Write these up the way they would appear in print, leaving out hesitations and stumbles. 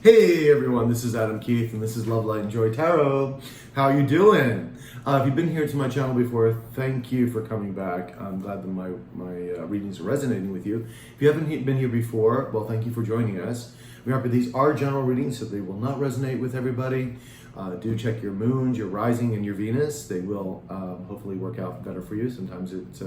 Hey everyone, this is Adam Keith and this is Love, Light, and Joy Tarot. How you doing? If you've been here to my channel before, thank you for coming back. I'm glad that my readings are resonating with you. If you haven't been here before, well, thank you for joining us. Remember, these are general readings, so they will not resonate with everybody. Do check your moons, your rising, and your Venus. They will hopefully work out better for you. Sometimes it's,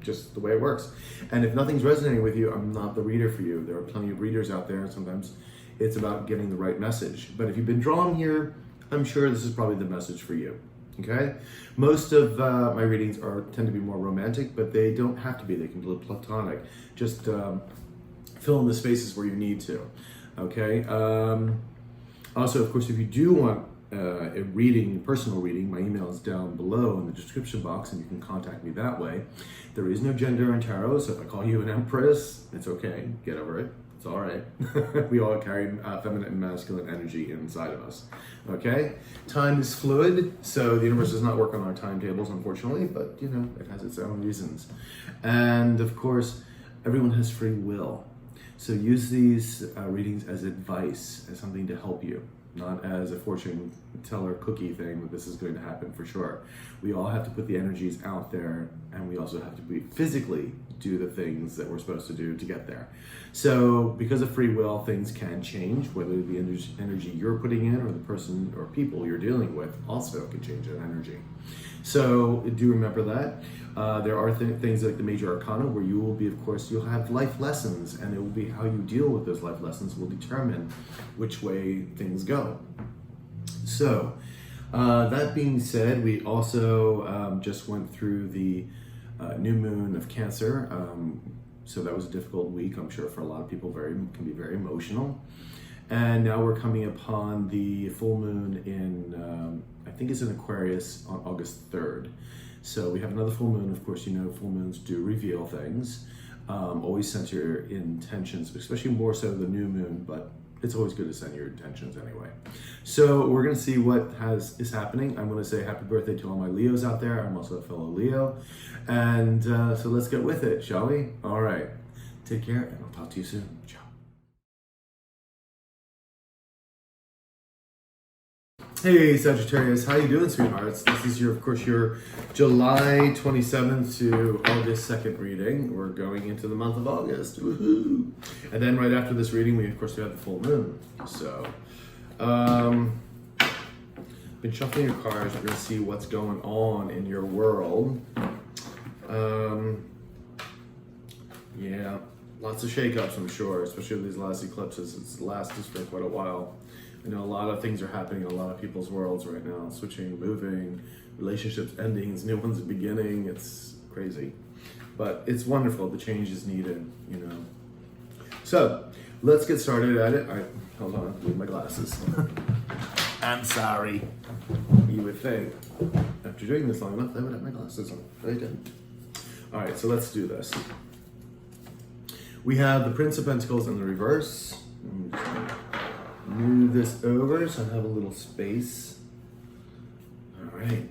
just the way it works. And if nothing's resonating with you, I'm not the reader for you. There are plenty of readers out there, and sometimes it's about getting the right message. But if you've been drawn here, I'm sure this is probably the message for you, okay? Most of my readings tend to be more romantic, but they don't have to be. They can be platonic. Just fill in the spaces where you need to, okay? Also, of course, if you do want a reading, personal reading, my email is down below in the description box and you can contact me that way. There is no gender in tarot, so if I call you an empress, it's okay, get over it. It's all right. We all carry feminine and masculine energy inside of us, okay? Time is fluid, so the universe does not work on our timetables, unfortunately, but, it has its own reasons. And, of course, everyone has free will. So use these readings as advice, as something to help you, not as a fortune teller cookie thing that this is going to happen for sure. We all have to put the energies out there, and we also have to physically do the things that we're supposed to do to get there. So because of free will, things can change, whether the energy you're putting in or the person or people you're dealing with also can change that energy. So do remember that. There are things like the major arcana where you will be, of course, you'll have life lessons, and it will be how you deal with those life lessons will determine which way things go. So that being said, we also just went through the new moon of Cancer. So that was a difficult week, I'm sure, for a lot of people. Can be very emotional. And now we're coming upon the full moon in, I think it's in Aquarius on August 3rd. So we have another full moon. Of course, full moons do reveal things. Always sense your intentions, especially more so the new moon, but it's always good to send your intentions anyway. So we're going to see what is happening. I'm going to say happy birthday to all my Leos out there. I'm also a fellow Leo. And so let's get with it, shall we? All right. Take care, and I'll talk to you soon. Ciao. Hey Sagittarius, how you doing, sweethearts? This is of course, your July 27th to August 2nd reading. We're going into the month of August. Woohoo! And then right after this reading, we of course have the full moon. So, been shuffling your cards. We're gonna see what's going on in your world. Yeah, lots of shakeups, I'm sure, especially with these last eclipses. It's lasted for quite a while. I know a lot of things are happening in a lot of people's worlds right now. Switching, moving, relationships ending, new ones beginning. It's crazy. But it's wonderful. The change is needed, So, let's get started at it. Hold on, with my glasses. I'm sorry. You would think, after doing this long enough, I would have my glasses on. But I didn't. All right, so let's do this. We have the Prince of Pentacles in the reverse. Move this over so I have a little space. All right.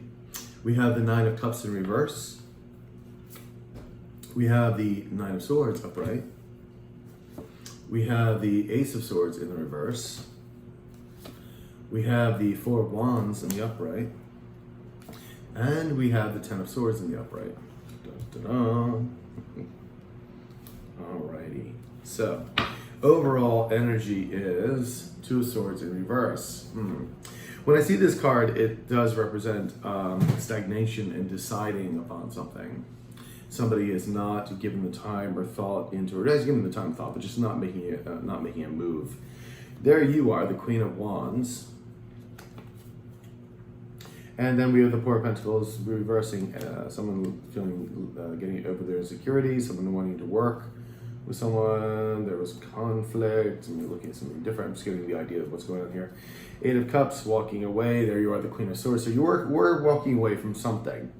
We have the Nine of Cups in reverse. We have the Nine of Swords upright. We have the Ace of Swords in the reverse. We have the Four of Wands in the upright. And we have the Ten of Swords in the upright. Dun, dun, dun. Alrighty. So, overall energy is Two of Swords in reverse. When I see this card, it does represent stagnation and deciding upon something. Somebody is not given the time or thought into it. Has given the time and thought, but just not making a move. There you are, the Queen of Wands. And then we have the Four of Pentacles reversing. Someone feeling getting over their insecurities, someone wanting to work with someone, there was conflict, and you're looking at something different. I'm just getting the idea of what's going on here. Eight of Cups, walking away. There you are, the Queen of Swords. So we're walking away from something.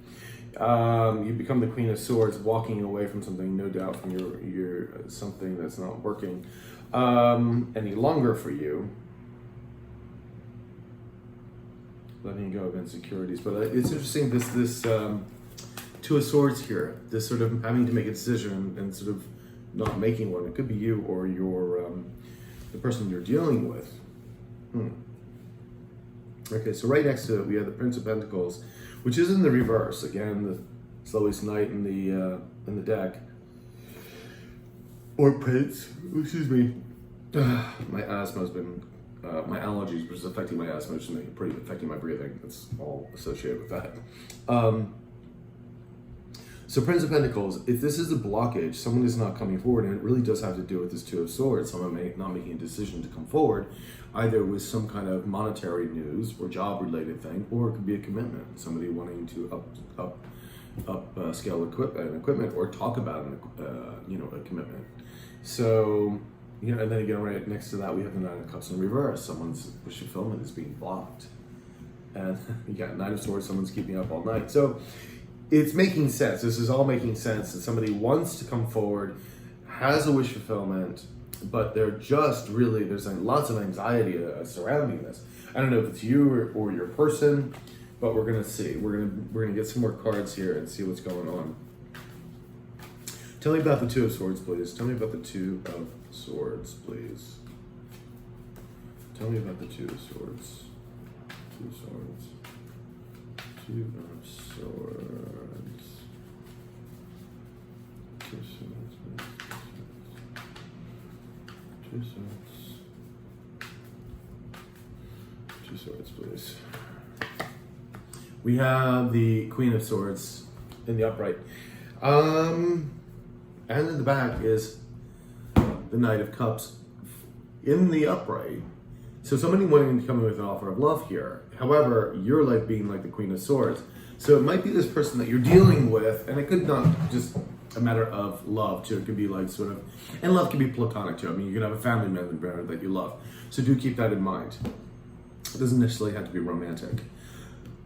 You become the Queen of Swords, walking away from something, no doubt, from your something that's not working any longer for you. Letting go of insecurities. But it's interesting, this Two of Swords here, this sort of having to make a decision and sort of not making one. It could be you or your the person you're dealing with. Okay, so right next to it we have the Prince of Pentacles, which is in the reverse. Again, the slowest knight in the deck, or Prince. Excuse me. My asthma has been, my allergies, which is affecting my asthma, which is affecting my breathing. It's all associated with that. So Prince of Pentacles, if this is a blockage, someone is not coming forward, and it really does have to do with this Two of Swords. Someone not making a decision to come forward, either with some kind of monetary news or job-related thing, or it could be a commitment. Somebody wanting to scale equipment, or talk about a commitment. So, and then again, right next to that, we have the Nine of Cups in reverse. Someone's wish fulfillment is being blocked, and you got Nine of Swords. Someone's keeping up all night. So it's making sense. This is all making sense that somebody wants to come forward, has a wish fulfillment, but they're just really, there's lots of anxiety surrounding this. I don't know if it's you or your person, but we're gonna see. We're gonna get some more cards here and see what's going on. Tell me about the Two of Swords, please. Tell me about the Two of Swords, please. Tell me about the Two of Swords. Two of Swords. Two of Swords. Two of Swords. Two Swords. Two Swords, please. We have the Queen of Swords in the upright. And in the back is the Knight of Cups in the upright. So somebody wanting to come in with an offer of love here. However, you're being like the Queen of Swords. So it might be this person that you're dealing with, and it could not just a matter of love too. It could be and love can be platonic too. I mean, you can have a family member that you love. So do keep that in mind. It doesn't necessarily have to be romantic.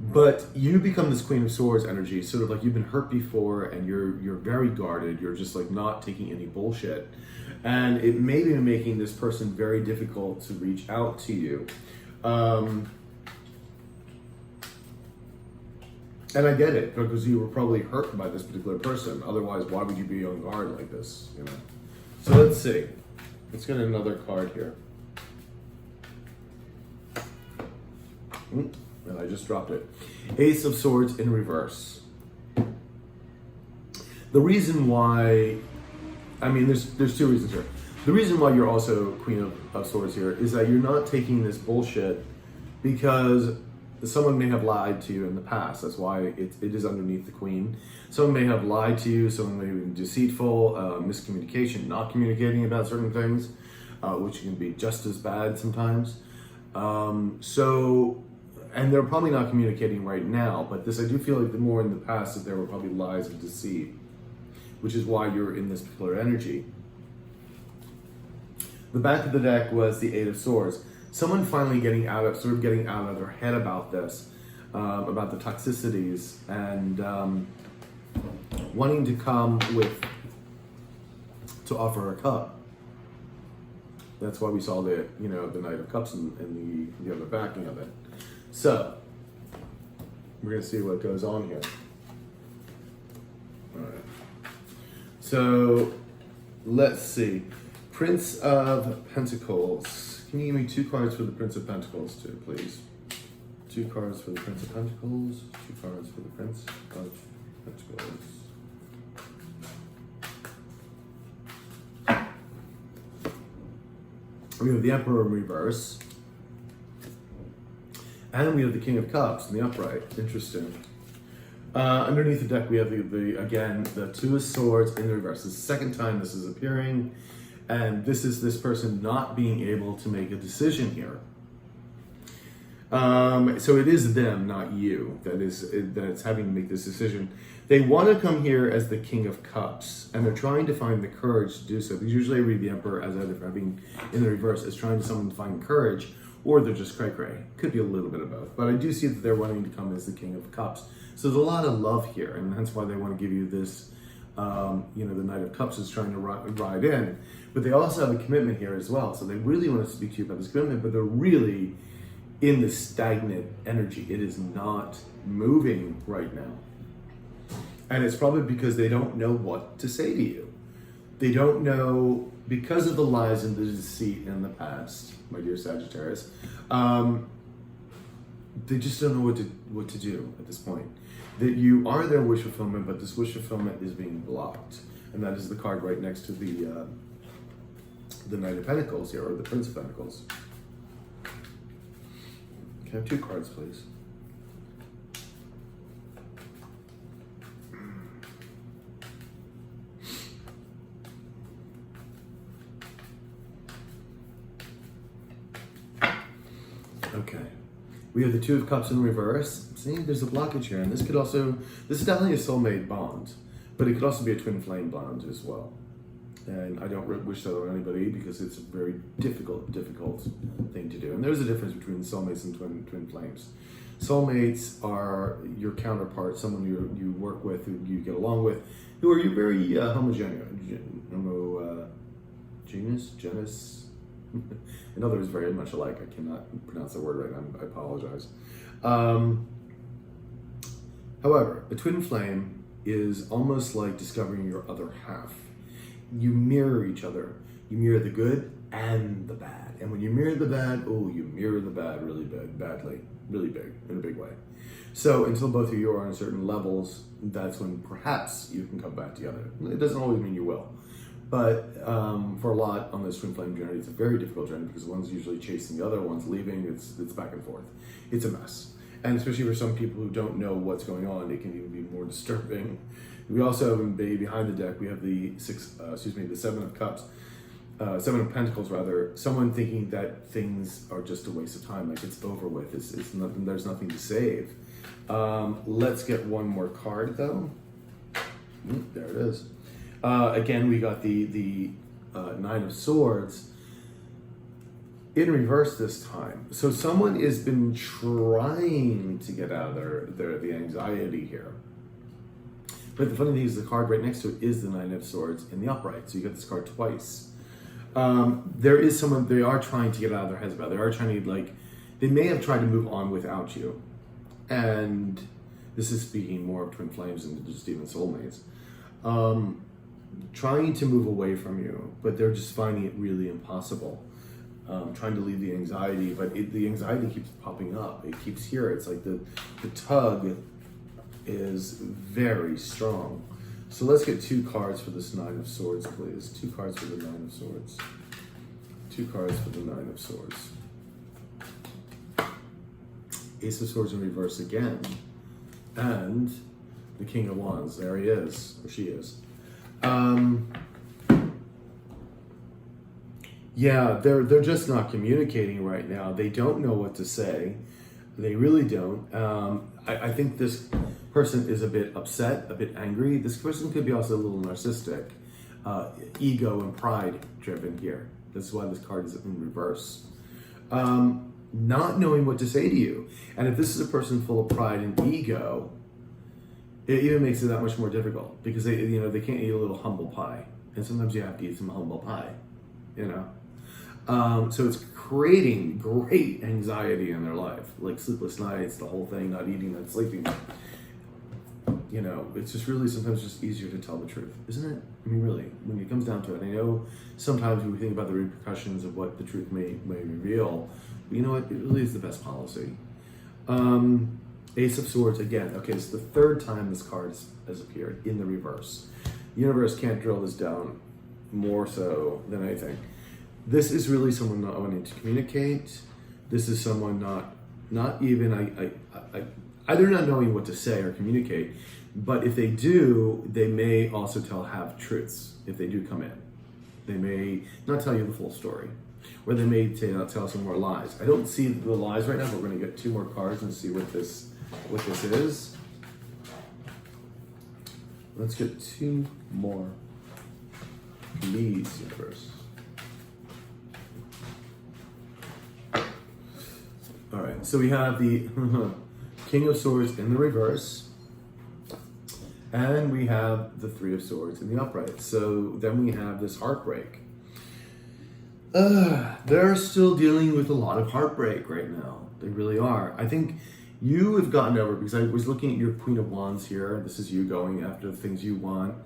But you become this Queen of Swords energy, sort of like you've been hurt before, and you're very guarded. You're just not taking any bullshit, and it may be making this person very difficult to reach out to you. And I get it, because you were probably hurt by this particular person. Otherwise, why would you be on guard like this? So let's see. Let's get another card here. And I just dropped it. Ace of Swords in reverse. The reason why, there's two reasons here. The reason why you're also Queen of Swords here is that you're not taking this bullshit because someone may have lied to you in the past. That's why it is underneath the Queen. Someone may have lied to you. Someone may have been deceitful, miscommunication, not communicating about certain things, which can be just as bad sometimes. And they're probably not communicating right now, but I do feel like the more in the past that there were probably lies and deceit, which is why you're in this particular energy. The back of the deck was the Eight of Swords. Someone finally getting out of their head about this, about the toxicities, and wanting to come to offer a cup. That's why we saw the Knight of Cups and the other backing of it. So, we're going to see what goes on here. All right. So, let's see. Prince of Pentacles. Can you give me 2 cards for the Prince of Pentacles too, please? 2 cards for the Prince of Pentacles. 2 cards for the Prince of Pentacles. We have the Emperor in reverse. And we have the King of Cups in the upright. Interesting. Underneath the deck, we have the Two of Swords in the reverse. It's the second time this is appearing, and this is this person not being able to make a decision here. So it is them, not you, that's having to make this decision. They want to come here as the King of Cups, and they're trying to find the courage to do so. Because usually I read the Emperor as either having in the reverse as trying to find courage, or they're just cray-cray. Could be a little bit of both. But I do see that they're wanting to come as the King of Cups. So there's a lot of love here, and hence why they want to give you this, the Knight of Cups is trying to ride in. But they also have a commitment here as well. So they really want to speak to you about this commitment, but they're really in the stagnant energy. It is not moving right now. And it's probably because they don't know what to say to you. They don't know, because of the lies and the deceit in the past, my dear Sagittarius, they just don't know what to do at this point. That you are their wish fulfillment, but this wish fulfillment is being blocked. And that is the card right next to the Knight of Pentacles here, or the Prince of Pentacles. Can I have 2 cards, please? Okay. We have the 2 of Cups in reverse. See, there's a blockage here, and this is definitely a soulmate bond, but it could also be a twin flame bond as well. And I don't wish that on anybody because it's a very difficult thing to do. And there's a difference between soulmates and twin flames. Soulmates are your counterpart, someone you work with, who you get along with, who are you very homogeneous. In other words, very much alike. I cannot pronounce the word right now. I apologize. However, a twin flame is almost like discovering your other half. You mirror each other. You mirror the good and the bad. And when you mirror the bad, you mirror the bad really badly, really big, in a big way. So until both of you are on certain levels, that's when perhaps you can come back together. It doesn't always mean you will. But for a lot on this twin flame journey, it's a very difficult journey because one's usually chasing the other, one's leaving, it's back and forth. It's a mess. And especially for some people who don't know what's going on, it can even be more disturbing. We also have behind the deck, we have the 7 of Cups, 7 of Pentacles rather, someone thinking that things are just a waste of time, like it's over with, it's nothing, there's nothing to save. Let's get one more card though. There it is. Again, we got the 9 of Swords in reverse this time. So someone has been trying to get out of the anxiety here. But the funny thing is the card right next to it is the 9 of Swords in the upright. So you get this card twice. There is someone, they are trying to get out of their heads about it. They are trying to, they may have tried to move on without you. And this is speaking more of twin flames than just even soulmates. Trying to move away from you, but they're just finding it really impossible. Trying to leave the anxiety, but the anxiety keeps popping up. It keeps here. It's like the tug is very strong. So let's get 2 cards for this 9 of Swords, please. 2 cards for the 9 of Swords. 2 cards for the 9 of Swords. Ace of Swords in reverse again. And the King of Wands. There he is, or she is. Yeah, they're just not communicating right now. They don't know what to say. They really don't. I think this person is a bit upset, a bit angry. This person could be also a little narcissistic, ego and pride driven here. This is why this card is in reverse. Not knowing what to say to you. And if this is a person full of pride and ego, it even makes it that much more difficult because they can't eat a little humble pie. And sometimes you have to eat some humble pie, So it's creating great anxiety in their life, like sleepless nights, the whole thing, not eating, not sleeping. It's just really sometimes just easier to tell the truth, isn't it? I mean, really, when it comes down to it. I know sometimes we think about the repercussions of what the truth may reveal, but you know what? It really is the best policy. Ace of Swords again. Okay, this is the 3rd time this card has appeared in the reverse. The universe can't drill this down more so than anything. This is really someone not wanting to communicate. This is someone not even either not knowing what to say or communicate. But if they do, they may also tell half truths if they do come in. They may not tell you the full story, or they may tell some more lies. I don't see the lies right now, but we're going to get 2 more cards and see what this is. Let's get 2 more, please, universe. All right, so we have the King of Swords in the reverse, and we have the 3 of Swords in the upright. So then we have this heartbreak. They're still dealing with a lot of heartbreak right now. They really are. I think you have gotten over, because I was looking at your Queen of Wands here. This is you going after the things you want.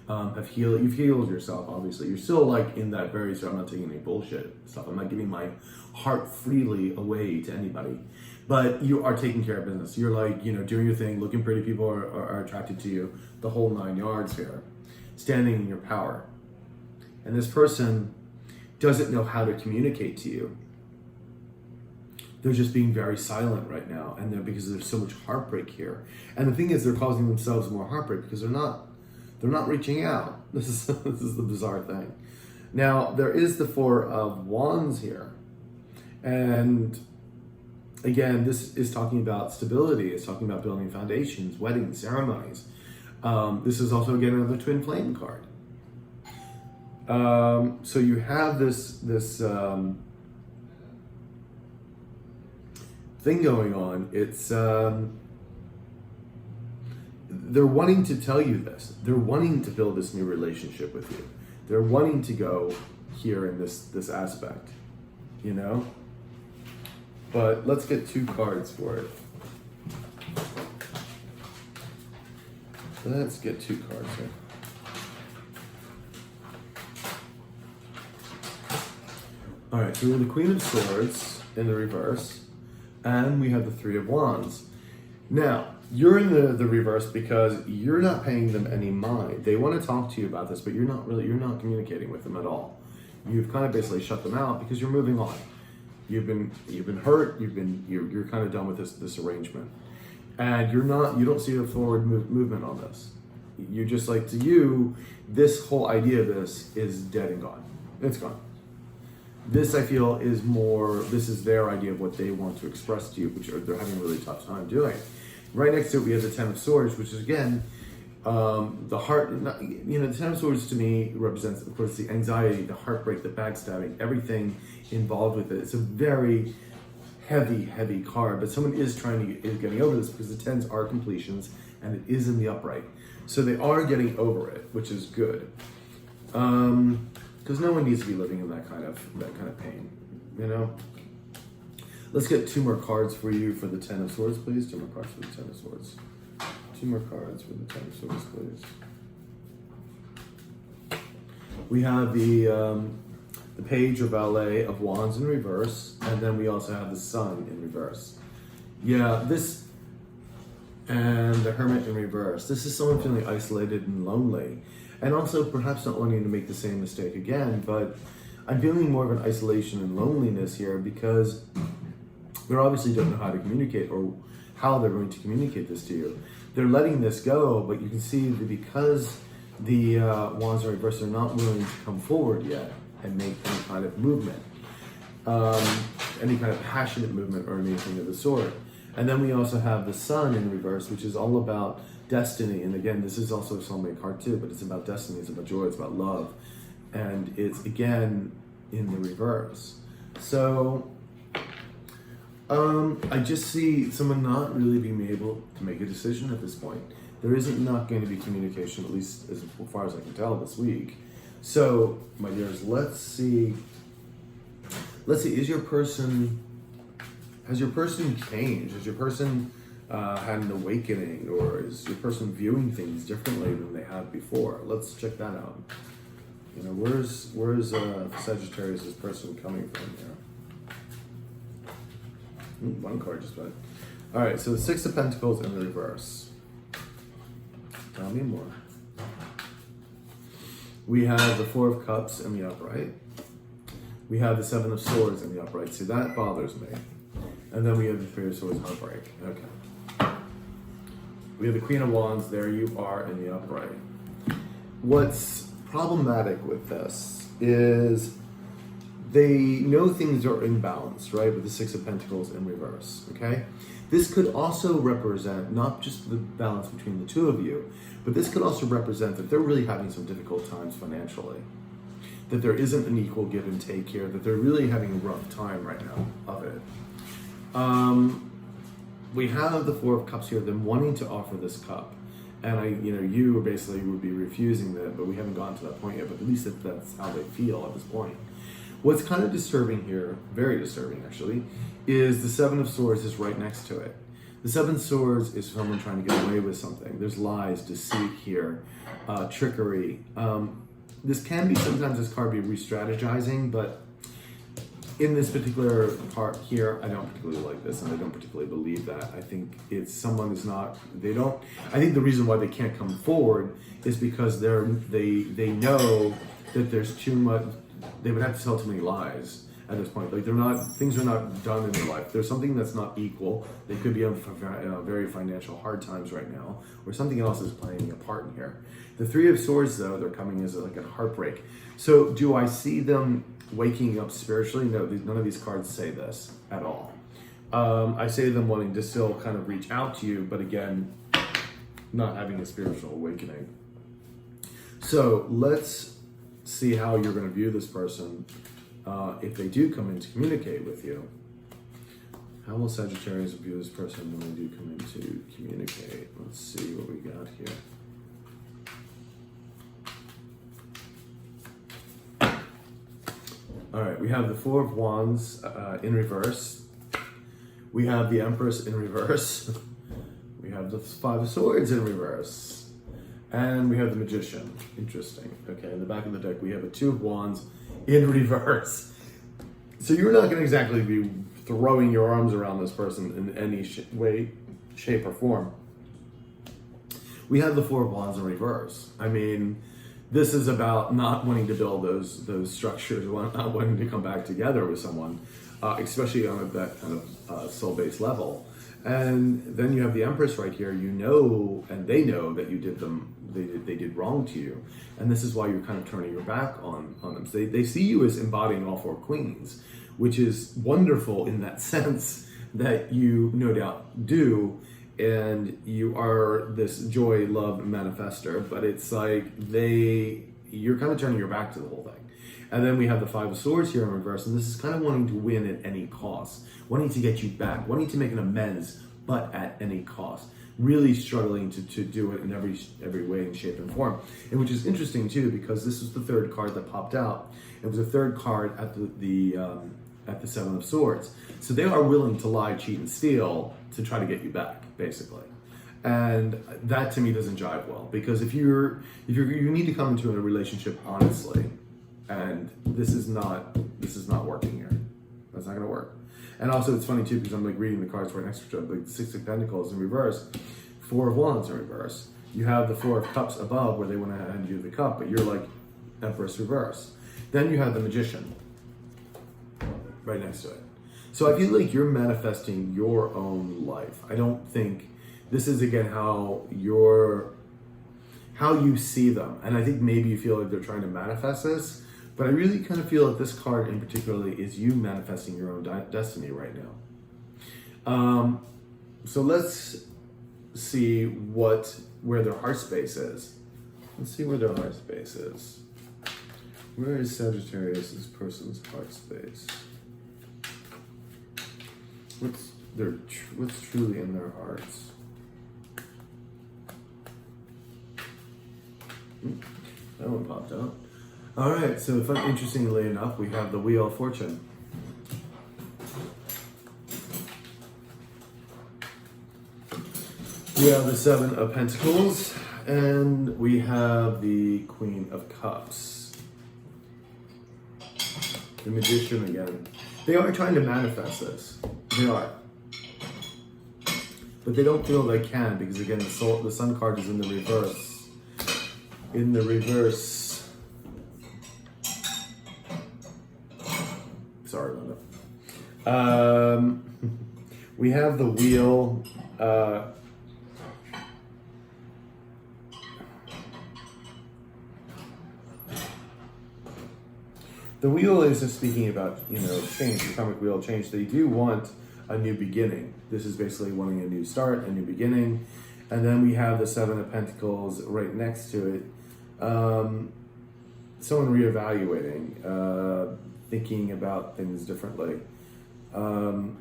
You've healed yourself, obviously. You're still like in that very, so I'm not taking any bullshit stuff. I'm not giving my heart freely away to anybody. But you are taking care of business. You're like, doing your thing, looking pretty, people are attracted to you, the whole 9 yards here. Standing in your power. And this person doesn't know how to communicate to you. They're just being very silent right now, and because there's so much heartbreak here. And the thing is, they're causing themselves more heartbreak because they're not reaching out. This is the bizarre thing. Now, there is the Four of Wands here. And again, this is talking about stability. It's talking about building foundations, weddings, ceremonies. This is also, again, another twin flame card. So you have this thing going on. It's they're wanting to tell you this. They're wanting to build this new relationship with you. They're wanting to go here in this aspect, But let's get 2 cards for it. Let's get 2 cards here. All right, so we have the Queen of Swords in the reverse, and we have the Three of Wands. Now, you're in the reverse because you're not paying them any mind. They want to talk to you about this, but you're not communicating with them at all. You've kind of basically shut them out because you're moving on. You've been hurt. You're kind of done with this arrangement, and you don't see a forward movement on this. You're just like, to you, this whole idea of this is dead and gone. It's gone. This, I feel, this is their idea of what they want to express to you, which they're having a really tough time doing. Right next to it, we have the Ten of Swords, which is, again, the heart. The Ten of Swords to me represents, of course, the anxiety, the heartbreak, the backstabbing, everything involved with it. It's a very heavy, heavy card, but someone is getting over this because the tens are completions and it is in the upright. So they are getting over it, which is good. Because no one needs to be living in that kind of pain, Let's get 2 more cards for you for the Ten of Swords, please. 2 more cards for the Ten of Swords. 2 more cards for the Ten of Swords, please. We have the Page or Valet of Wands in reverse, and then we also have the Sun in reverse. Yeah, this and the Hermit in reverse. This is someone feeling isolated and lonely. And also perhaps not wanting to make the same mistake again, but I'm feeling more of an isolation and loneliness here because they obviously don't know how to communicate or how they're going to communicate this to you. They're letting this go, but you can see that because the Wands are reversed, they're not willing to come forward yet and make any kind of movement, any kind of passionate movement or anything of the sort. And then we also have the Sun in reverse, which is all about destiny. And again, this is also a soulmate card too, but it's about destiny, it's about joy, it's about love. And it's, again, in the reverse. So, I just see someone not really being able to make a decision at this point. There isn't not going to be communication, at least as far as I can tell this week. So, my dears, let's see, has your person changed? Has your person had an awakening, or is your person viewing things differently than they had before? Let's check that out. Where's Sagittarius' person coming from here? One card just went. All right, so the Six of Pentacles in the reverse. Tell me more. We have the Four of Cups in the upright. We have the Seven of Swords in the upright. See, that bothers me. And then we have the Three of Swords heartbreak. Okay. We have the Queen of Wands. There you are in the upright. What's problematic with this is they know things are imbalanced, right? With the Six of Pentacles in reverse, okay? This could also represent not just the balance between the two of you, but this could also represent that they're really having some difficult times financially. That there isn't an equal give and take here, that they're really having a rough time right now of it. We have the Four of Cups here, them wanting to offer this cup. And you basically would be refusing that, but we haven't gotten to that point yet, but at least that's how they feel at this point. What's kind of disturbing here, very disturbing actually, is the Seven of Swords is right next to it. The Seven of Swords is someone trying to get away with something. There's lies, deceit here, trickery. This can be, sometimes this card be re-strategizing, but in this particular part here, I don't particularly like this, and I don't particularly believe that. I think it's someone who's not, I think the reason why they can't come forward is because they know that there's too much, they would have to tell too many lies at this point. Like things are not done in their life. There's something that's not equal. They could be on very financial hard times right now, or something else is playing a part in here. The Three of Swords, though, they're coming as like a heartbreak. So do I see them waking up spiritually? No, none of these cards say this at all. I say them wanting to still kind of reach out to you, but again, not having a spiritual awakening. So let's see how you're going to view this person if they do come in to communicate with you. How will Sagittarius view this person when they do come in to communicate? Let's see what we got here. All right, we have the Four of Wands in reverse. We have the Empress in reverse. We have the Five of Swords in reverse. And we have the Magician. Interesting. Okay, in the back of the deck, we have a Two of Wands in reverse. So you're not going to exactly be throwing your arms around this person in any way, shape, or form. We have the Four of Wands in reverse. I mean, this is about not wanting to build those structures, not wanting to come back together with someone, especially on that kind of soul-based level. And then you have the Empress right here. You know, and they know that you did them. They did wrong to you, and this is why you're kind of turning your back on them. So they see you as embodying all four queens, which is wonderful in that sense that you no doubt do. And you are this joy, love manifester, but it's like you're kind of turning your back to the whole thing. And then we have the Five of Swords here in reverse, and this is kind of wanting to win at any cost, wanting to get you back, wanting to make an amends, but at any cost. Really struggling to do it in every way and shape and form. And which is interesting too, because this was the third card that popped out. It was the third card at the Seven of Swords. So they are willing to lie, cheat, and steal to try to get you back, basically. And that to me doesn't jive well, because if you need to come into a relationship honestly, and this is not working here. That's not gonna work. And also it's funny too, because I'm like reading the cards right next to each other, like the Six of Pentacles in reverse, Four of Wands in reverse. You have the Four of Cups above where they want to hand you the cup, but you're like Empress reverse. Then you have the Magician right next to it. So I feel like you're manifesting your own life. I don't think this is, again, how you see them. And I think maybe you feel like they're trying to manifest this, but I really kind of feel that this card in particular is you manifesting your own destiny right now. So let's see where their heart space is. Let's see where their heart space is. Where is Sagittarius, this person's heart space? What's truly in their hearts? That one popped out. All right, so interestingly enough, we have the Wheel of Fortune. We have the Seven of Pentacles, and we have the Queen of Cups. The Magician again. They are trying to manifest this. They are. But they don't feel they can, because again, the Sun card is in the reverse. In the reverse. Sorry about that. We have the Wheel. The Wheel is just speaking about, change, the karmic wheel change. They do want a new beginning. This is basically wanting a new start, a new beginning. And then we have the Seven of Pentacles right next to it. Someone reevaluating, thinking about things differently, trying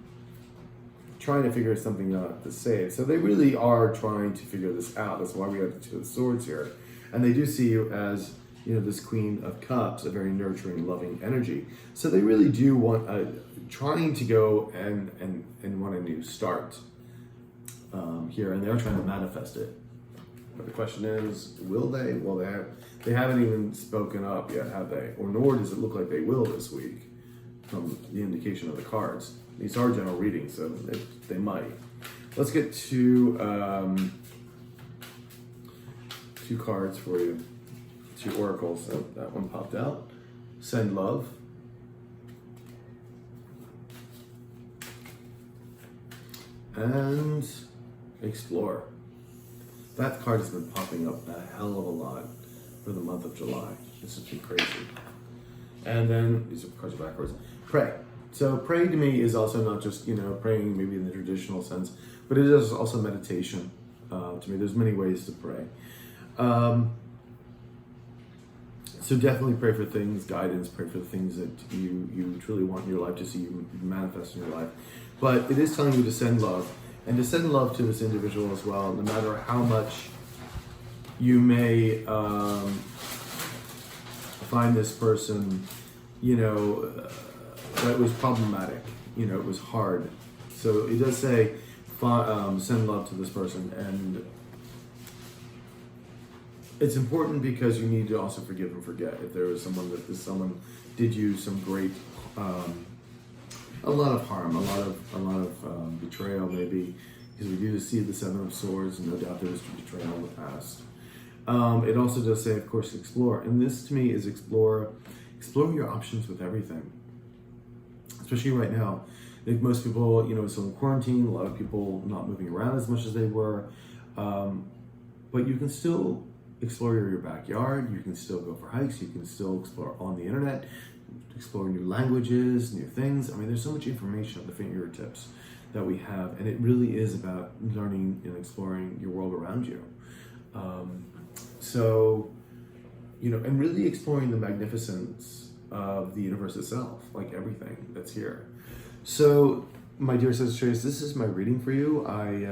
to figure something out to save. So they really are trying to figure this out. That's why we have the Two of Swords here. And they do see you as, this Queen of Cups, a very nurturing, loving energy. So they really do want trying to go and want a new start. here, and they're trying to manifest it. But the question is, will they? Well, they haven't even spoken up yet, have they? Or nor does it look like they will this week, from the indication of the cards. These are general readings, so they might. Let's get to 2 cards for you. 2 oracles. So that one popped out. Send love. And explore. That card has been popping up a hell of a lot for the month of July. This has been crazy. And then, these cards are backwards. Pray. So pray to me is also not just, praying maybe in the traditional sense, but it is also meditation to me. There's many ways to pray. So definitely pray for things, guidance, pray for things that you truly want in your life to see you manifest in your life. But it is telling you to send love, and to send love to this individual as well, no matter how much you may find this person, that was problematic, it was hard. So it does say, send love to this person, and it's important because you need to also forgive and forget. If there was someone did you some great, a lot of harm, a lot of betrayal maybe, because we do see the 7 of Swords, and no doubt there was betrayal in the past. It also does say, of course, explore, and this to me is explore your options with everything, especially right now. I think most people, still in quarantine. A lot of people not moving around as much as they were, but you can still explore your backyard. You can still go for hikes. You can still explore on the internet, explore new languages, new things. I mean, there's so much information at the fingertips that we have, and it really is about learning and exploring your world around you. And really exploring the magnificence of the universe itself, like everything that's here. So, my dear Sagittarius, this is my reading for you. I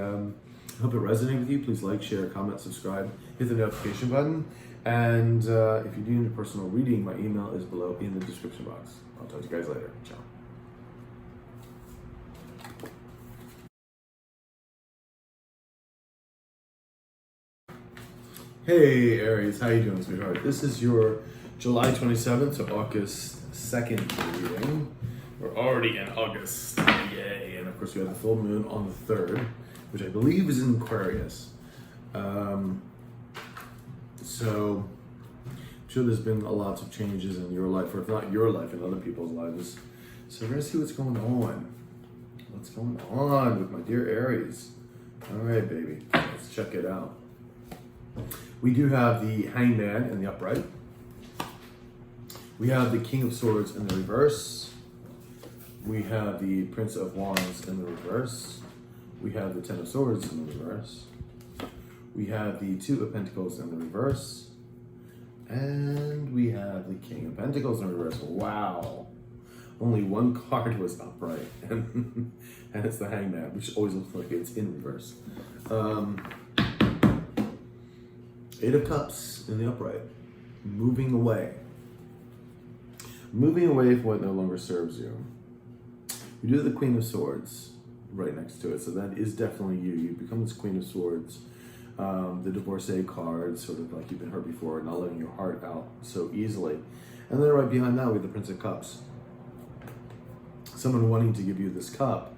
hope it resonated with you. Please like, share, comment, subscribe, hit the notification button. And if you do need a personal reading, my email is below in the description box. I'll talk to you guys later. Ciao. Hey Aries, how you doing, sweetheart? This is your July 27th to August 2nd reading. We're already in August, yay! And of course we have the full moon on the 3rd, which I believe is in Aquarius. So I'm sure there's been lots of changes in your life, or if not your life, in other people's lives. So we're gonna see what's going on. What's going on with my dear Aries? All right, baby, let's check it out. We do have the Hangman in the upright. We have the King of Swords in the reverse. We have the Prince of Wands in the reverse. We have the 10 of Swords in the reverse. We have the 2 of Pentacles in the reverse. And we have the King of Pentacles in the reverse. Wow. Only one card was upright. And it's the Hangman, which always looks like it's in reverse. 8 of Cups in the upright. Moving away. Moving away from what no longer serves you. We do have the Queen of Swords right next to it, so that is definitely you. You become this Queen of Swords. The divorcee card, sort of like you've been hurt before, not letting your heart out so easily. And then right behind that, we have the Prince of Cups. Someone wanting to give you this cup.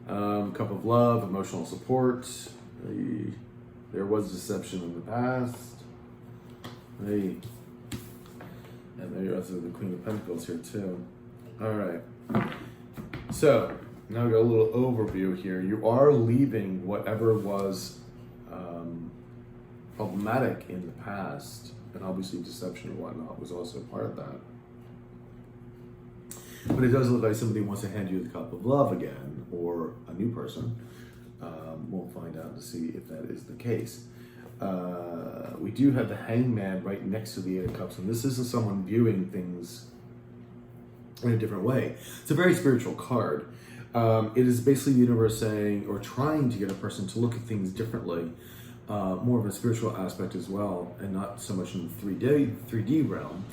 Cup of love, emotional support. There was deception in the past. And there also the Queen of Pentacles here too. All right. So now we got a little overview here. You are leaving whatever was problematic in the past, and obviously deception and whatnot was also part of that. But it does look like somebody wants to hand you the cup of love again, or a new person. We'll find out to see if that is the case. We do have the Hangman right next to the 8 of Cups, and this isn't someone viewing things in a different way. It's a very spiritual card. It is basically the universe saying, or trying to get a person to look at things differently, more of a spiritual aspect as well, and not so much in the 3D realm.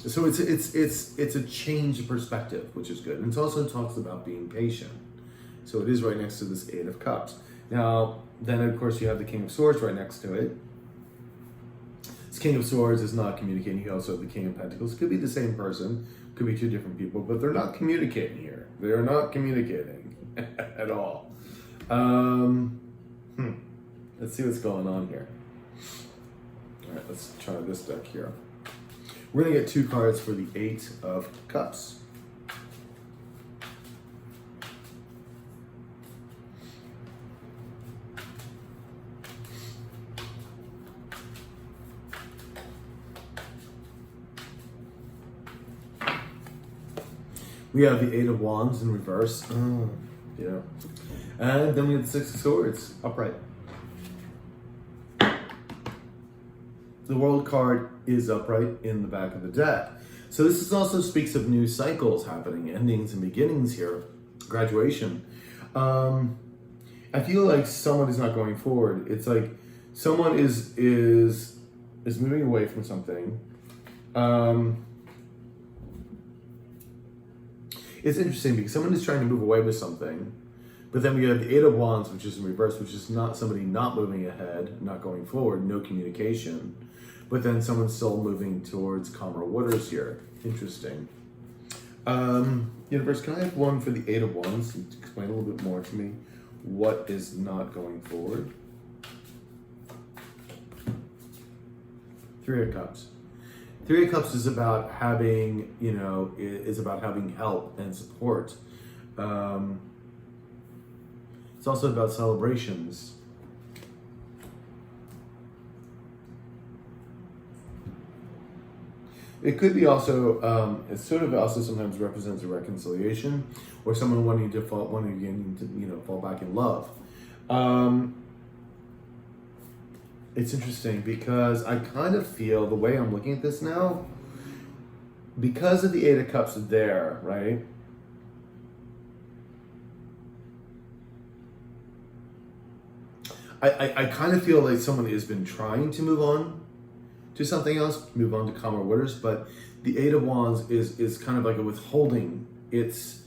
So it's a change of perspective, which is good. And it also talks about being patient So it is right next to this Eight of Cups. Now, then of course you have the King of Swords right next to it. This King of Swords is not communicating. You also have the King of Pentacles. Could be the same person, could be two different people, but they're not communicating here. They are not communicating at all. Let's see what's going on here. All right, let's try this deck here. We're going to get 2 cards for the Eight of Cups. We have the Eight of Wands in reverse. Oh, yeah. And then we have the Six of Swords upright. The World card is upright in the back of the deck. So this also speaks of new cycles happening, endings and beginnings here, graduation. I feel like someone is not going forward. It's like someone is moving away from something. It's interesting because someone is trying to move away with something, but then we have the Eight of Wands, which is in reverse, which is not somebody not moving ahead, not going forward, no communication. But then someone's still moving towards calmer waters here. Interesting. Universe, can I have one for the Eight of Wands? Explain a little bit more to me. What is not going forward? Three of Cups. Three of Cups is about having, is about having help and support. It's also about celebrations. It could be also, it sort of also sometimes represents a reconciliation or someone wanting to fall back in love. It's interesting because I kind of feel the way I'm looking at this now, because of the Eight of Cups there, right? I kind of feel like someone has been trying to move on to something else, move on to calmer waters, but the Eight of Wands is kind of like a withholding. It's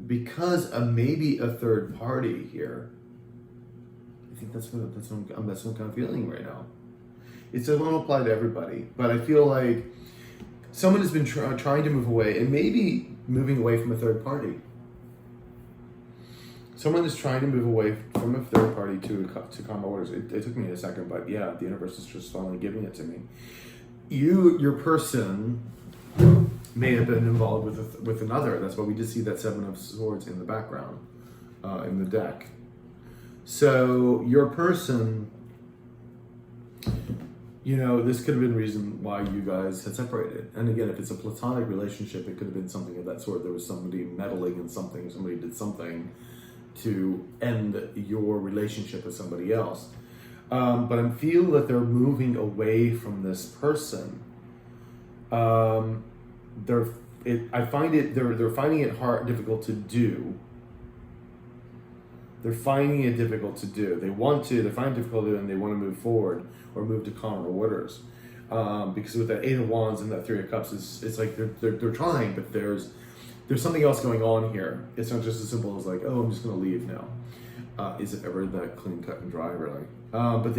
because of maybe a third party here. I think that's what I'm kind of feeling right now. It won't apply to everybody, but I feel like someone has been trying to move away and maybe moving away from a third party. Someone is trying to move away from a third party to calmer waters. It took me a second, but yeah, the universe is just finally giving it to me. Your person may have been involved with another. That's why we just see that Seven of Swords in the background in the deck. So your person, this could have been the reason why you guys had separated. And again, if it's a platonic relationship, it could have been something of that sort. There was somebody meddling in something, somebody did something to end your relationship with somebody else. But I feel that they're moving away from this person. I find they're finding it difficult to do. They're finding it difficult to do. They find it difficult to do, and they want to move forward or move to calmer waters. Because with that Eight of Wands and that Three of Cups, it's like they're trying, but there's something else going on here. It's not just as simple as like, oh, I'm just going to leave now. Is it ever that clean cut and dry, really? But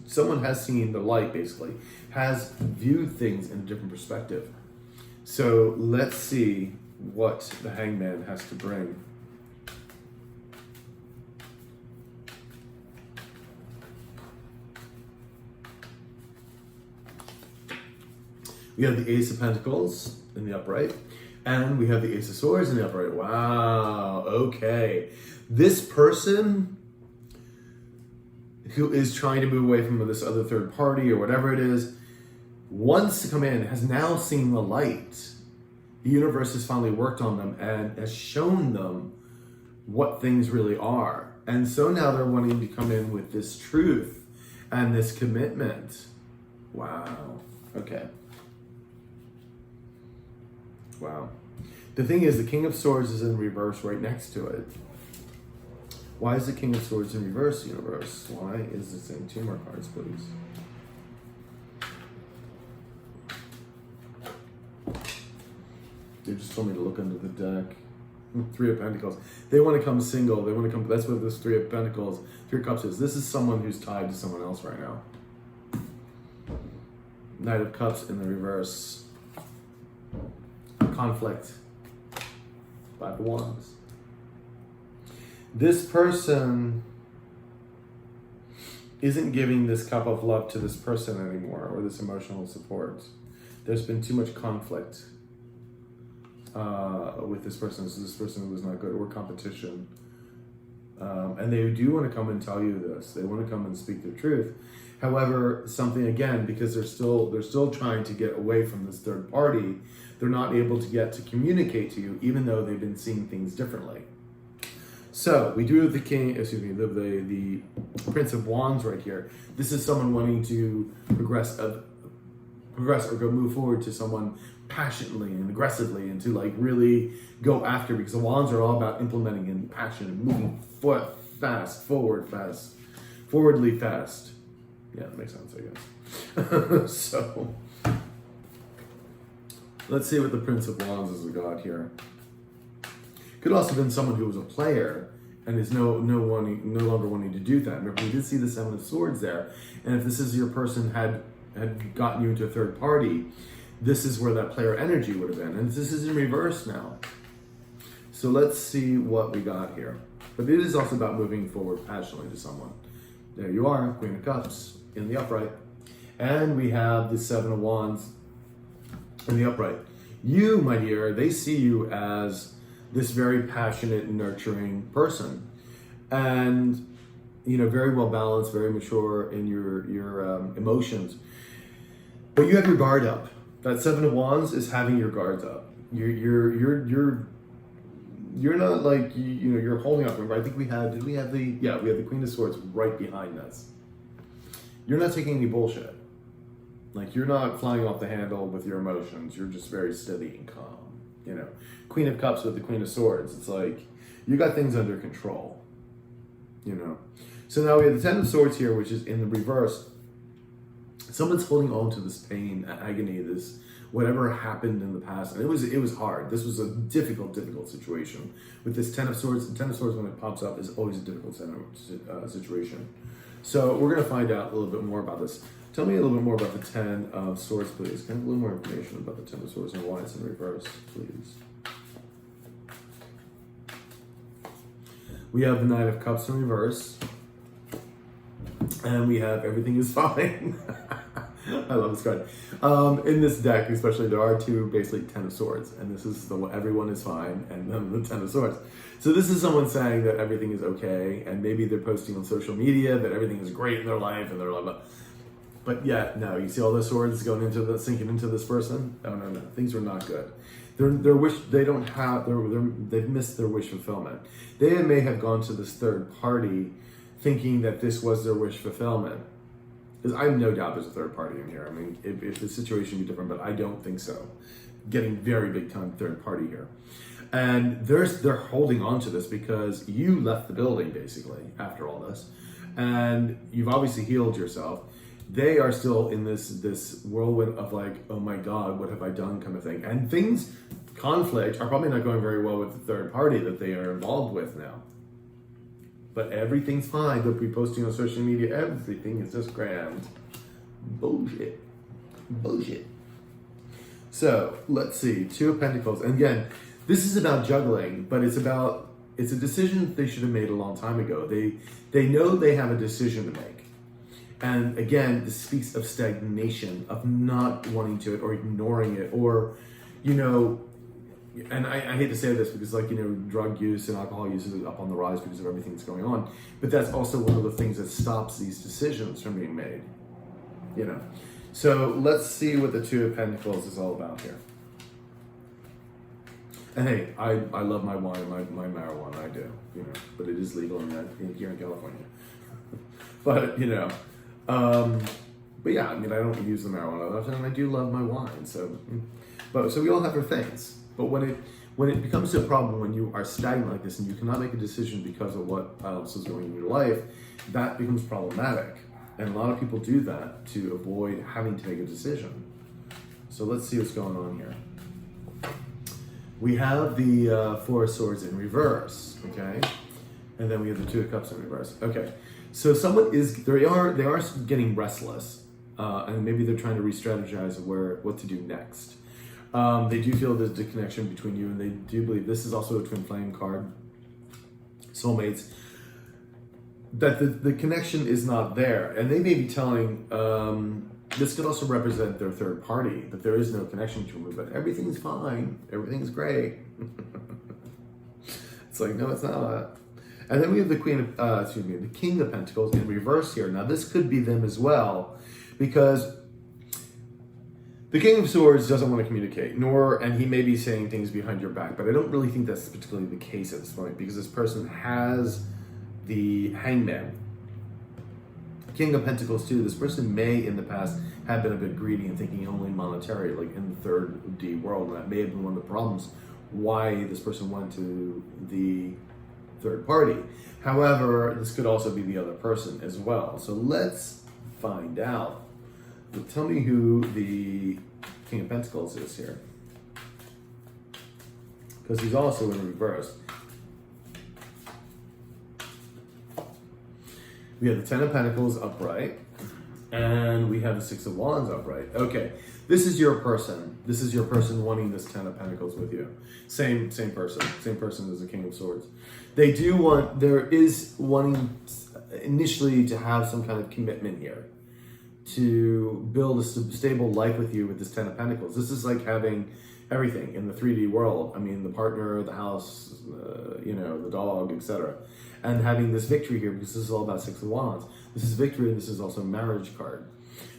someone has seen the light, basically, has viewed things in a different perspective. So let's see what the Hangman has to bring. We have the Ace of Pentacles in the upright, and we have the Ace of Swords in the upright. Wow, okay. This person who is trying to move away from this other third party or whatever it is, wants to come in, has now seen the light. The universe has finally worked on them and has shown them what things really are. And so now they're wanting to come in with this truth and this commitment. Wow, okay. Wow. The thing is, the King of Swords is in reverse right next to it. Why is the King of Swords in reverse, universe? Why is this in 2 more cards, please? They just told me to look under the deck. Three of Pentacles. They want to come single. They want to come. That's what this Three of Pentacles, Three of Cups is. This is someone who's tied to someone else right now. Knight of Cups in the reverse. Conflict. Five of Wands. This person isn't giving this cup of love to this person anymore, or this emotional support. There's been too much conflict with this person. So this person was not good, or competition. And they do want to come and tell you this. They want to come and speak their truth. However, something again, because they're still trying to get away from this third party, they're not able to get to communicate to you, even though they've been seeing things differently. So we do have the the Prince of Wands right here. This is someone wanting to progress or move forward to someone passionately and aggressively, and to like really go after, because the Wands are all about implementing and passion and moving forwardly fast. Yeah, that makes sense, I guess. So let's see what the Prince of Wands has got here. Could also have been someone who was a player and is no longer wanting to do that. Remember, we did see the Seven of Swords there. And if this is your person had gotten you into a third party, this is where that player energy would have been. And this is in reverse now. So let's see what we got here. But it is also about moving forward passionately to someone. There you are, Queen of Cups in the upright. And we have the Seven of Wands in the upright. You, my dear, they see you as this very passionate, nurturing person, and very well balanced, very mature in your emotions. But you have your guard up. That Seven of Wands is having your guards up. You're not like you're holding up. Remember, I think we had the Queen of Swords right behind us. You're not taking any bullshit. Like, you're not flying off the handle with your emotions. You're just very steady and calm. Queen of Cups with the Queen of Swords. It's like, you got things under control. So now we have the Ten of Swords here, which is in the reverse. Someone's holding on to this pain, agony, this whatever happened in the past. And it was hard. This was a difficult situation. With this Ten of Swords, the Ten of Swords, when it pops up, is always a difficult situation. So we're going to find out a little bit more about this. Tell me a little bit more about the Ten of Swords, please. Can I have a little more information about the Ten of Swords and why it's in reverse, please? We have the Knight of Cups in reverse. And we have everything is fine. I love this card. In this deck, especially, there are two, basically, Ten of Swords. And this is the everyone is fine, and then the Ten of Swords. So this is someone saying that everything is okay, and maybe they're posting on social media that everything is great in their life, and they're like, but yet, no, you see all the swords sinking into this person? No. Things are not good. They've missed their wish fulfillment. They may have gone to this third party thinking that this was their wish fulfillment. Because I have no doubt there's a third party in here. I mean, if the situation be different, but I don't think so. Getting very big time third party here. And they're holding on to this because you left the building, basically, after all this. And you've obviously healed yourself. They are still in this whirlwind of like, oh my God, what have I done kind of thing. And conflict are probably not going very well with the third party that they are involved with now. But everything's fine. They'll be posting on social media. Everything is just grand. Bullshit. So let's see. Two of Pentacles. And again, this is about juggling, but it's a decision that they should have made a long time ago. They know they have a decision to make. And again, this speaks of stagnation, of not wanting to it or ignoring it, or, and I hate to say this because drug use and alcohol use is up on the rise because of everything that's going on. But that's also one of the things that stops these decisions from being made, So let's see what the Two of Pentacles is all about here. And hey, I love my wine, my marijuana, I do, but it is legal here in California. But, but yeah, I mean, I don't use the marijuana that often, and I do love my wine. So we all have our things. But when it becomes a problem, when you are stagnant like this and you cannot make a decision because of what else is going on in your life, that becomes problematic. And a lot of people do that to avoid having to make a decision. So let's see what's going on here. We have the Four of Swords in reverse, okay? And then we have the Two of Cups in reverse. Okay, so someone they are getting restless, and maybe they're trying to re-strategize what to do next. They do feel there's a connection between you, and they do believe this is also a twin flame card, soulmates, that the connection is not there. And they may be telling, this could also represent their third party, that there is no connection between them, but everything's fine, everything's great. It's like, no, it's not. And then we have the the King of Pentacles in reverse here. Now this could be them as well, because the King of Swords doesn't want to communicate, and he may be saying things behind your back, but I don't really think that's particularly the case at this point, because this person has the Hangman. King of Pentacles too, this person may in the past have been a bit greedy and thinking only monetary, like in the third D world, and that may have been one of the problems why this person went to the third party. However, this could also be the other person as well. So let's find out. Tell me who the King of Pentacles is here, because he's also in reverse. We have the Ten of Pentacles upright, and we have the Six of Wands upright. Okay, this is your person. This is your person wanting this Ten of Pentacles with you. Same person as the King of Swords. There is wanting initially to have some kind of commitment here, to build a stable life with you with this Ten of Pentacles. This is like having everything in the 3D world. I mean, the partner, the house, the dog, etc. And having this victory here, because this is all about Six of Wands. This is victory, and this is also a marriage card.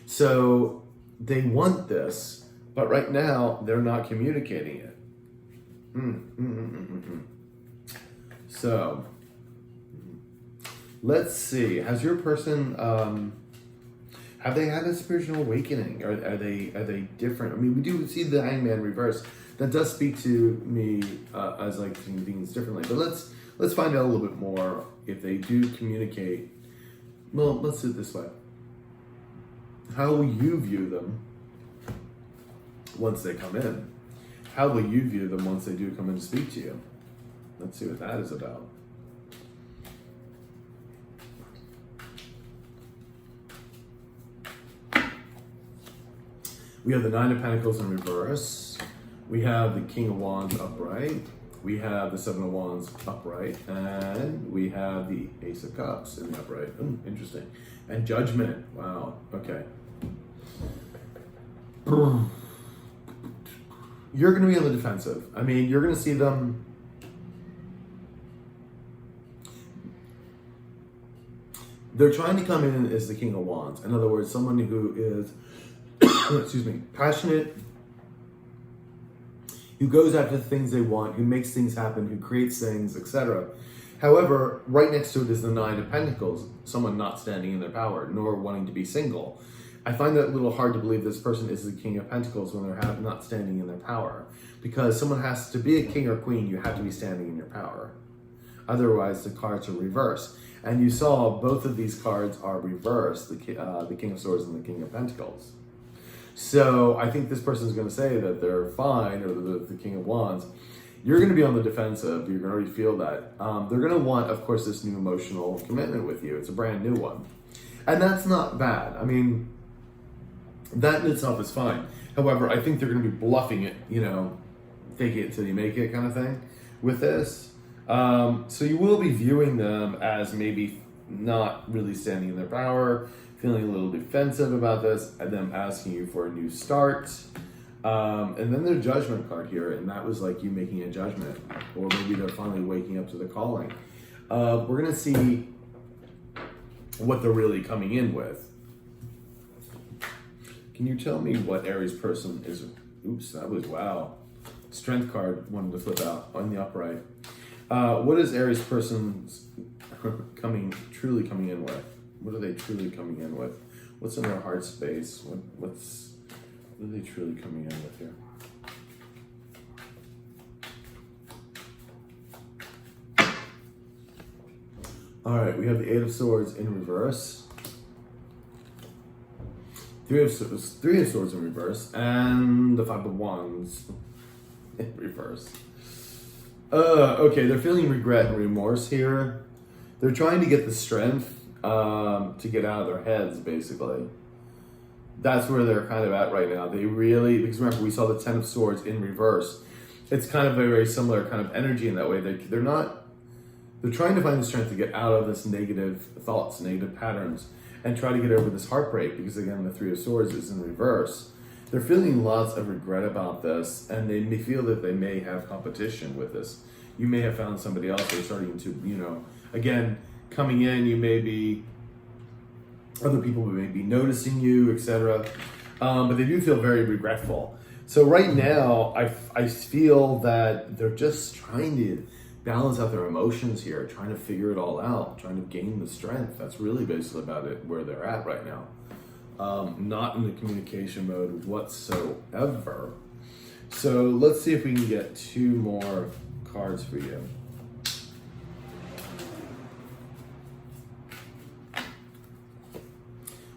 So they want this, but right now they're not communicating it. So let's see. Has your person have they had a spiritual awakening? Are they different? I mean, we do see the Hangman reverse. That does speak to me as like seeing things differently. But let's find out a little bit more if they do communicate. Well, let's do it this way. How will you view them once they come in? How will you view them once they do come in to speak to you? Let's see what that is about. We have the Nine of Pentacles in reverse. We have the King of Wands upright. We have the Seven of Wands upright. And we have the Ace of Cups in the upright. Interesting. And Judgment. Wow. Okay. You're going to be on the defensive. I mean, you're going to see them. They're trying to come in as the King of Wands. In other words, someone who is, excuse me, passionate, who goes after the things they want, who makes things happen, who creates things, etc. However, right next to it is the Nine of Pentacles, someone not standing in their power, nor wanting to be single. I find that a little hard to believe this person is the King of Pentacles when they're not standing in their power. Because someone has to be a king or queen, you have to be standing in your power. Otherwise, the cards are reversed. And you saw both of these cards are reversed, the King of Swords and the King of Pentacles. So I think this person is going to say that they're fine, or the King of Wands. You're going to be on the defensive. You're going to already feel that. They're going to want, of course, this new emotional commitment with you. It's a brand new one. And that's not bad. I mean, that in itself is fine. However, I think they're going to be bluffing it, fake it till you make it kind of thing with this. So you will be viewing them as maybe not really standing in their power, feeling a little defensive about this, and them asking you for a new start. And then the Judgment card here, and that was like you making a judgment, or maybe they're finally waking up to the calling. We're going to see what they're really coming in with. Can you tell me what Aries person is? Oops, that was wow. Strength card wanted to flip out on the upright. What is Aries person's truly coming in with? What are they truly coming in with? What's in their heart space? What are they truly coming in with here? All right, we have the Eight of Swords in reverse. Three of Swords in reverse, and the Five of Wands in reverse. Okay, they're feeling regret and remorse here. They're trying to get the strength to get out of their heads, basically. That's where they're kind of at right now. They really, because remember, we saw the Ten of Swords in reverse. It's kind of a very similar kind of energy in that way. They're trying to find the strength to get out of this negative thoughts, negative patterns, and try to get over this heartbreak, because again, the Three of Swords is in reverse. They're feeling lots of regret about this, and they may feel that they may have competition with this. You may have found somebody else who's starting to, again, coming in, you may be, other people may be noticing you, etc. But they do feel very regretful. So right now, I feel that they're just trying to balance out their emotions here, trying to figure it all out, trying to gain the strength. That's really basically about it, where they're at right now. Not in the communication mode whatsoever. So let's see if we can get 2 more cards for you.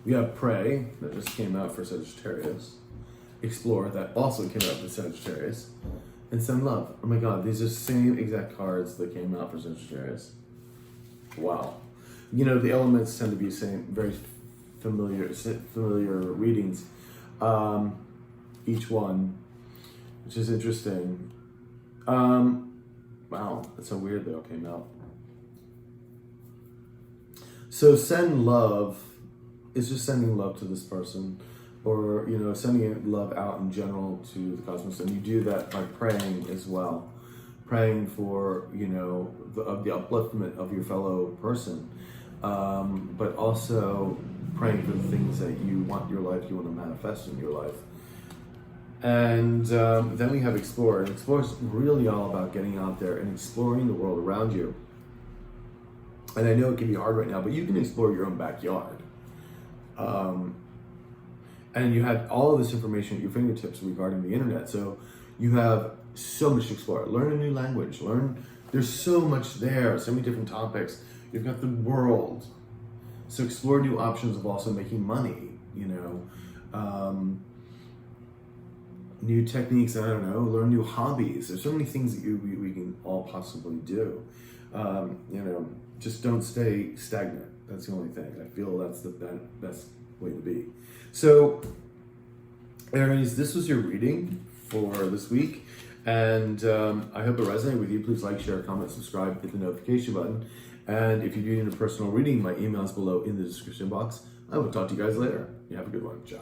We have Pray, that just came out for Sagittarius. Explore, that also came out for Sagittarius. And Send Love. Oh my god, these are the same exact cards that came out for Sagittarius. Wow. The elements tend to be same, very familiar readings. Each one, which is interesting. Wow, that's so weird they all came out. So Send Love is just sending love to this person, or sending love out in general to the cosmos, and you do that by praying as well, praying for the upliftment of your fellow person, but also praying for the things that you want your life, you want to manifest in your life. And then we have Explore, and Explore is really all about getting out there and exploring the world around you. And I know it can be hard right now, but you can explore your own backyard. And you have all of this information at your fingertips regarding the internet. So you have so much to explore. Learn a new language. There's so much there, so many different topics. You've got the world. So explore new options of also making money, new techniques, I don't know, learn new hobbies. There's so many things that we can all possibly do. Just don't stay stagnant. That's the only thing. I feel that's the best way to be. So, Aries, this was your reading for this week, and I hope it resonated with you. Please like, share, comment, subscribe, hit the notification button, and if you do need a personal reading, my email is below in the description box. I will talk to you guys later. You have a good one. Ciao.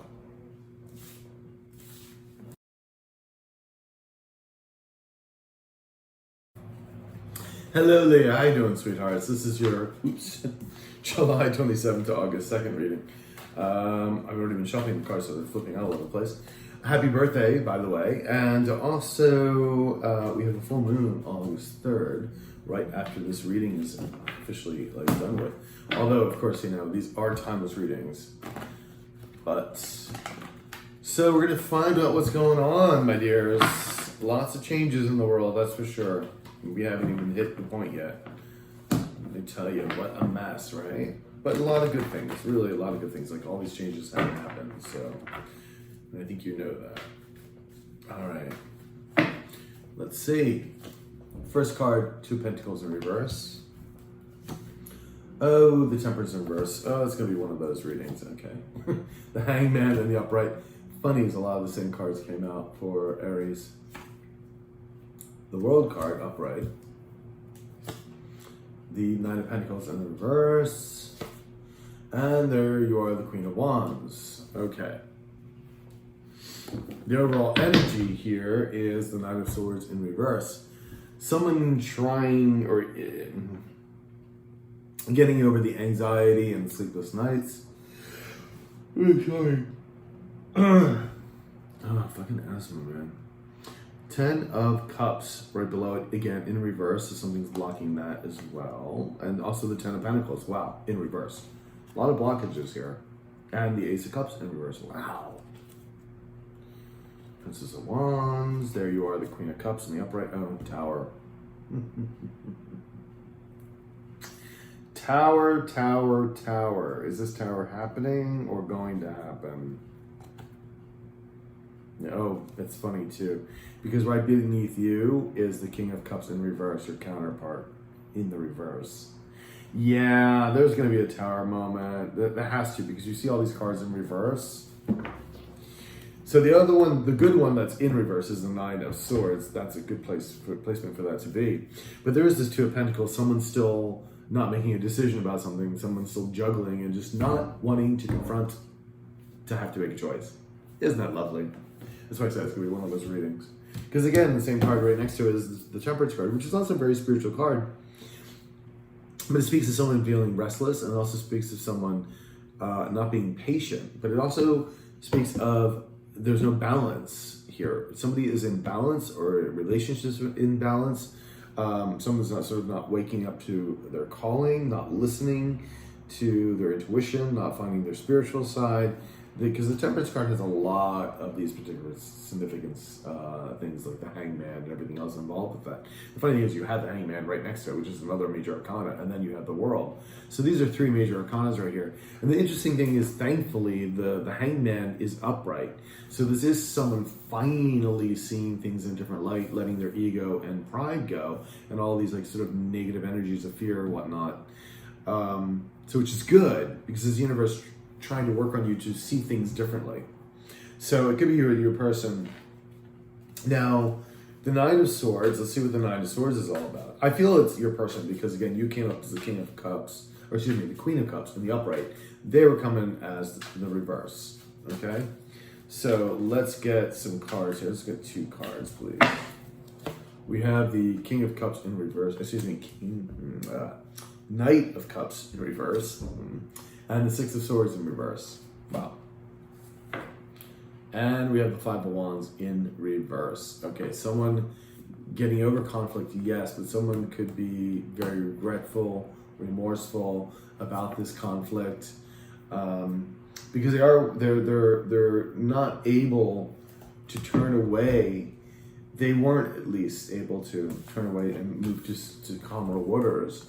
Hello there, how you doing, sweethearts? This is your July 27th to August 2nd reading. I've already been shuffling the cards, so they're flipping out all over the place. Happy birthday, by the way. And also, we have a full moon on August 3rd, right after this reading is officially done with. Although, of course, these are timeless readings. So we're going to find out what's going on, my dears. Lots of changes in the world, that's for sure. We haven't even hit the point yet. Let me tell you, what a mess, right? But a lot of good things, really a lot of good things. All these changes haven't happened, so I think you know that. All right, let's see. First card, 2 Pentacles in reverse. Oh, the Temperance in reverse. Oh, it's gonna be one of those readings, okay. The Hangman and the Upright. Funny is a lot of the same cards came out for Aries. The World card, upright. The Nine of Pentacles in the reverse. And there you are, the Queen of Wands. Okay. The overall energy here is the Nine of Swords in reverse. Someone trying or getting over the anxiety and sleepless nights. Oh, sorry. Fucking asthma, man. 10 of Cups right below it, again in reverse, so something's blocking that as well. And also the 10 of Pentacles, wow, in reverse. A lot of blockages here. And the Ace of Cups in reverse, wow. Princess of Wands, there you are, the Queen of Cups in the upright, oh, Tower. Tower, Tower, Tower. Is this Tower happening or going to happen? Oh, it's funny too, because right beneath you is the King of Cups in reverse, your counterpart in the reverse. Yeah, there's going to be a tower moment. That has to, because you see all these cards in reverse. So the other one, the good one that's in reverse is the Nine of Swords. That's a good placement for that to be. But there is this Two of Pentacles. Someone's still not making a decision about something. Someone's still juggling and just not wanting to confront, to have to make a choice. Isn't that lovely? That's why I said it's going to be one of those readings. Because again, the same card right next to it is the Temperance card, which is also a very spiritual card. But it speaks of someone feeling restless, and it also speaks of someone not being patient. But it also speaks of there's no balance here. Somebody is in balance, or relationships in balance. Someone's not waking up to their calling, not listening to their intuition, not finding their spiritual side. Because the Temperance card has a lot of these particular significance things, like the Hangman and everything else involved with that. The funny thing is you have the Hangman right next to it, which is another major arcana, and then you have the World. So these are three major arcanas right here. And the interesting thing is, thankfully, the Hangman is upright. So this is someone finally seeing things in a different light, letting their ego and pride go, and all these like sort of negative energies of fear and whatnot. So which is good, because this universe trying to work on you to see things differently. So it could be your person. Now, the Nine of Swords, let's see what the Nine of Swords is all about. I feel it's your person because, again, you came up as the King of Cups, or excuse me, the Queen of Cups in the upright. They were coming as the reverse, okay? So let's get some cards here. Let's get two cards, please. We have the King of Cups in reverse, excuse me, Knight of Cups in reverse. And the Six of Swords in reverse. Wow. And we have the Five of Wands in reverse. Okay, someone getting over conflict, yes, but someone could be very regretful, remorseful about this conflict, because they're not able to turn away. They weren't at least able to turn away and move to calmer waters.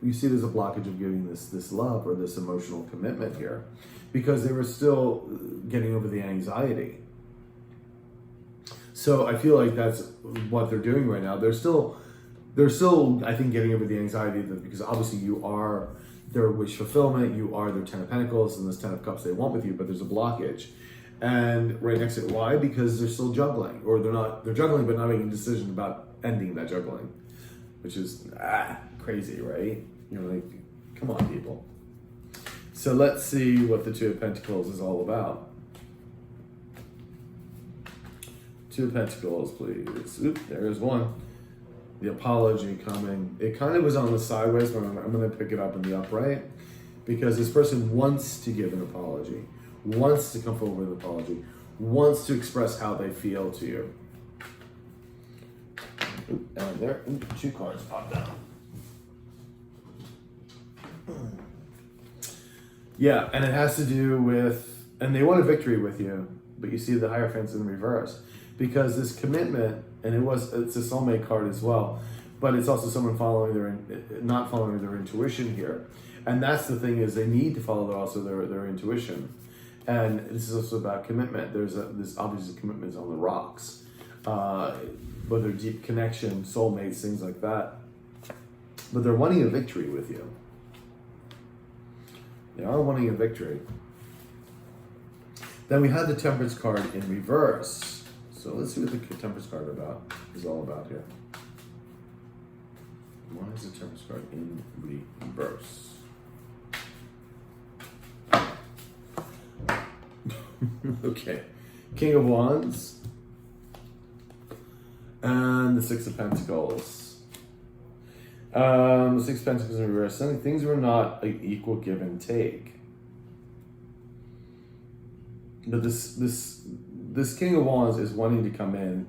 You see there's a blockage of giving this love or this emotional commitment here, because they were still getting over the anxiety. So I feel like that's what they're doing right now. They're still, I think, getting over the anxiety, because obviously you are their wish fulfillment, you are their Ten of Pentacles and this Ten of Cups they want with you, but there's a blockage. And right next to it, why? Because they're still juggling, or they're juggling but not making a decision about ending that juggling, which is crazy, right? You know, like, come on, people. So let's see what the Two of Pentacles is all about. Two of Pentacles, please. Oop, there's one. The apology coming. It kind of was on the sideways, but I'm going to pick it up in the upright, because this person wants to give an apology, wants to come forward with an apology, wants to express how they feel to you. Oop, and there, two cards popped down. Yeah, and it has to do with, and they want a victory with you, but you see the Hierophant's in reverse, because this commitment, and it's a soulmate card as well, but it's also someone not following their intuition here. And that's the thing, is they need to follow their intuition. And this is also about commitment. This obviously commitment is on the rocks, whether deep connection, soulmates, things like that. But they're wanting a victory with you. They are wanting a victory. Then we have the Temperance card in reverse. So let's see what the Temperance card is all about here. Why is the Temperance card in reverse? Okay. King of Wands. And the Six of Pentacles. The Six of Pentacles in reverse. Things were not an equal give and take. But this King of Wands is wanting to come in.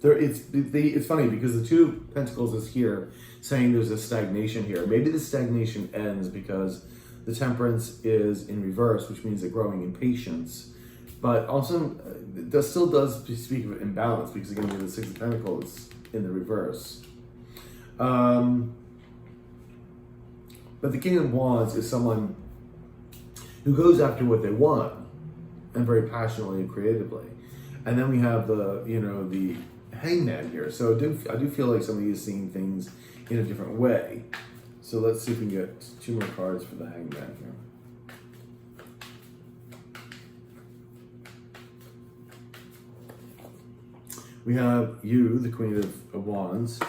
It's funny, because the Two of Pentacles is here, saying there's a stagnation here. Maybe the stagnation ends because the Temperance is in reverse, which means they're growing in patience. But also, that still does speak of imbalance, because again, we have the Six of Pentacles in the reverse. But the King of Wands is someone who goes after what they want, and very passionately and creatively. And then we have the, the Hangman here. So I do feel like somebody is seeing things in a different way. So let's see if we can get 2 more cards for the Hangman here. We have you, the Queen of Wands,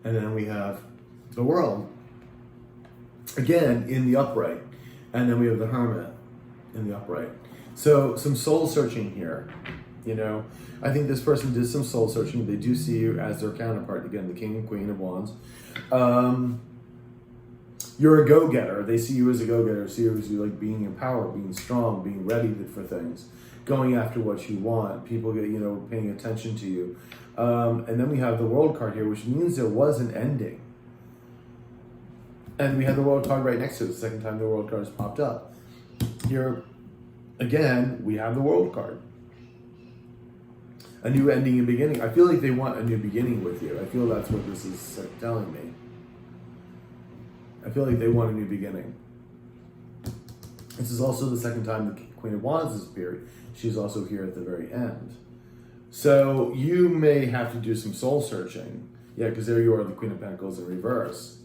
and then we have the World, again, in the upright. And then we have the Hermit in the upright. So some soul searching here, I think this person did some soul searching. They do see you as their counterpart. Again, the King and Queen of Wands. You're a go-getter. They see you as a go-getter. See you as you like being in power, being strong, being ready for things, going after what you want. People get, paying attention to you. And then we have the World card here, which means there was an ending. And we have the World card right next to it. The second time the World card has popped up. Here, again, we have the World card. A new ending and beginning. I feel like they want a new beginning with you. I feel that's what this is telling me. I feel like they want a new beginning. This is also the second time the Queen of Wands has appeared. She's also here at the very end. So you may have to do some soul searching. Yeah, because there you are, the Queen of Pentacles in reverse.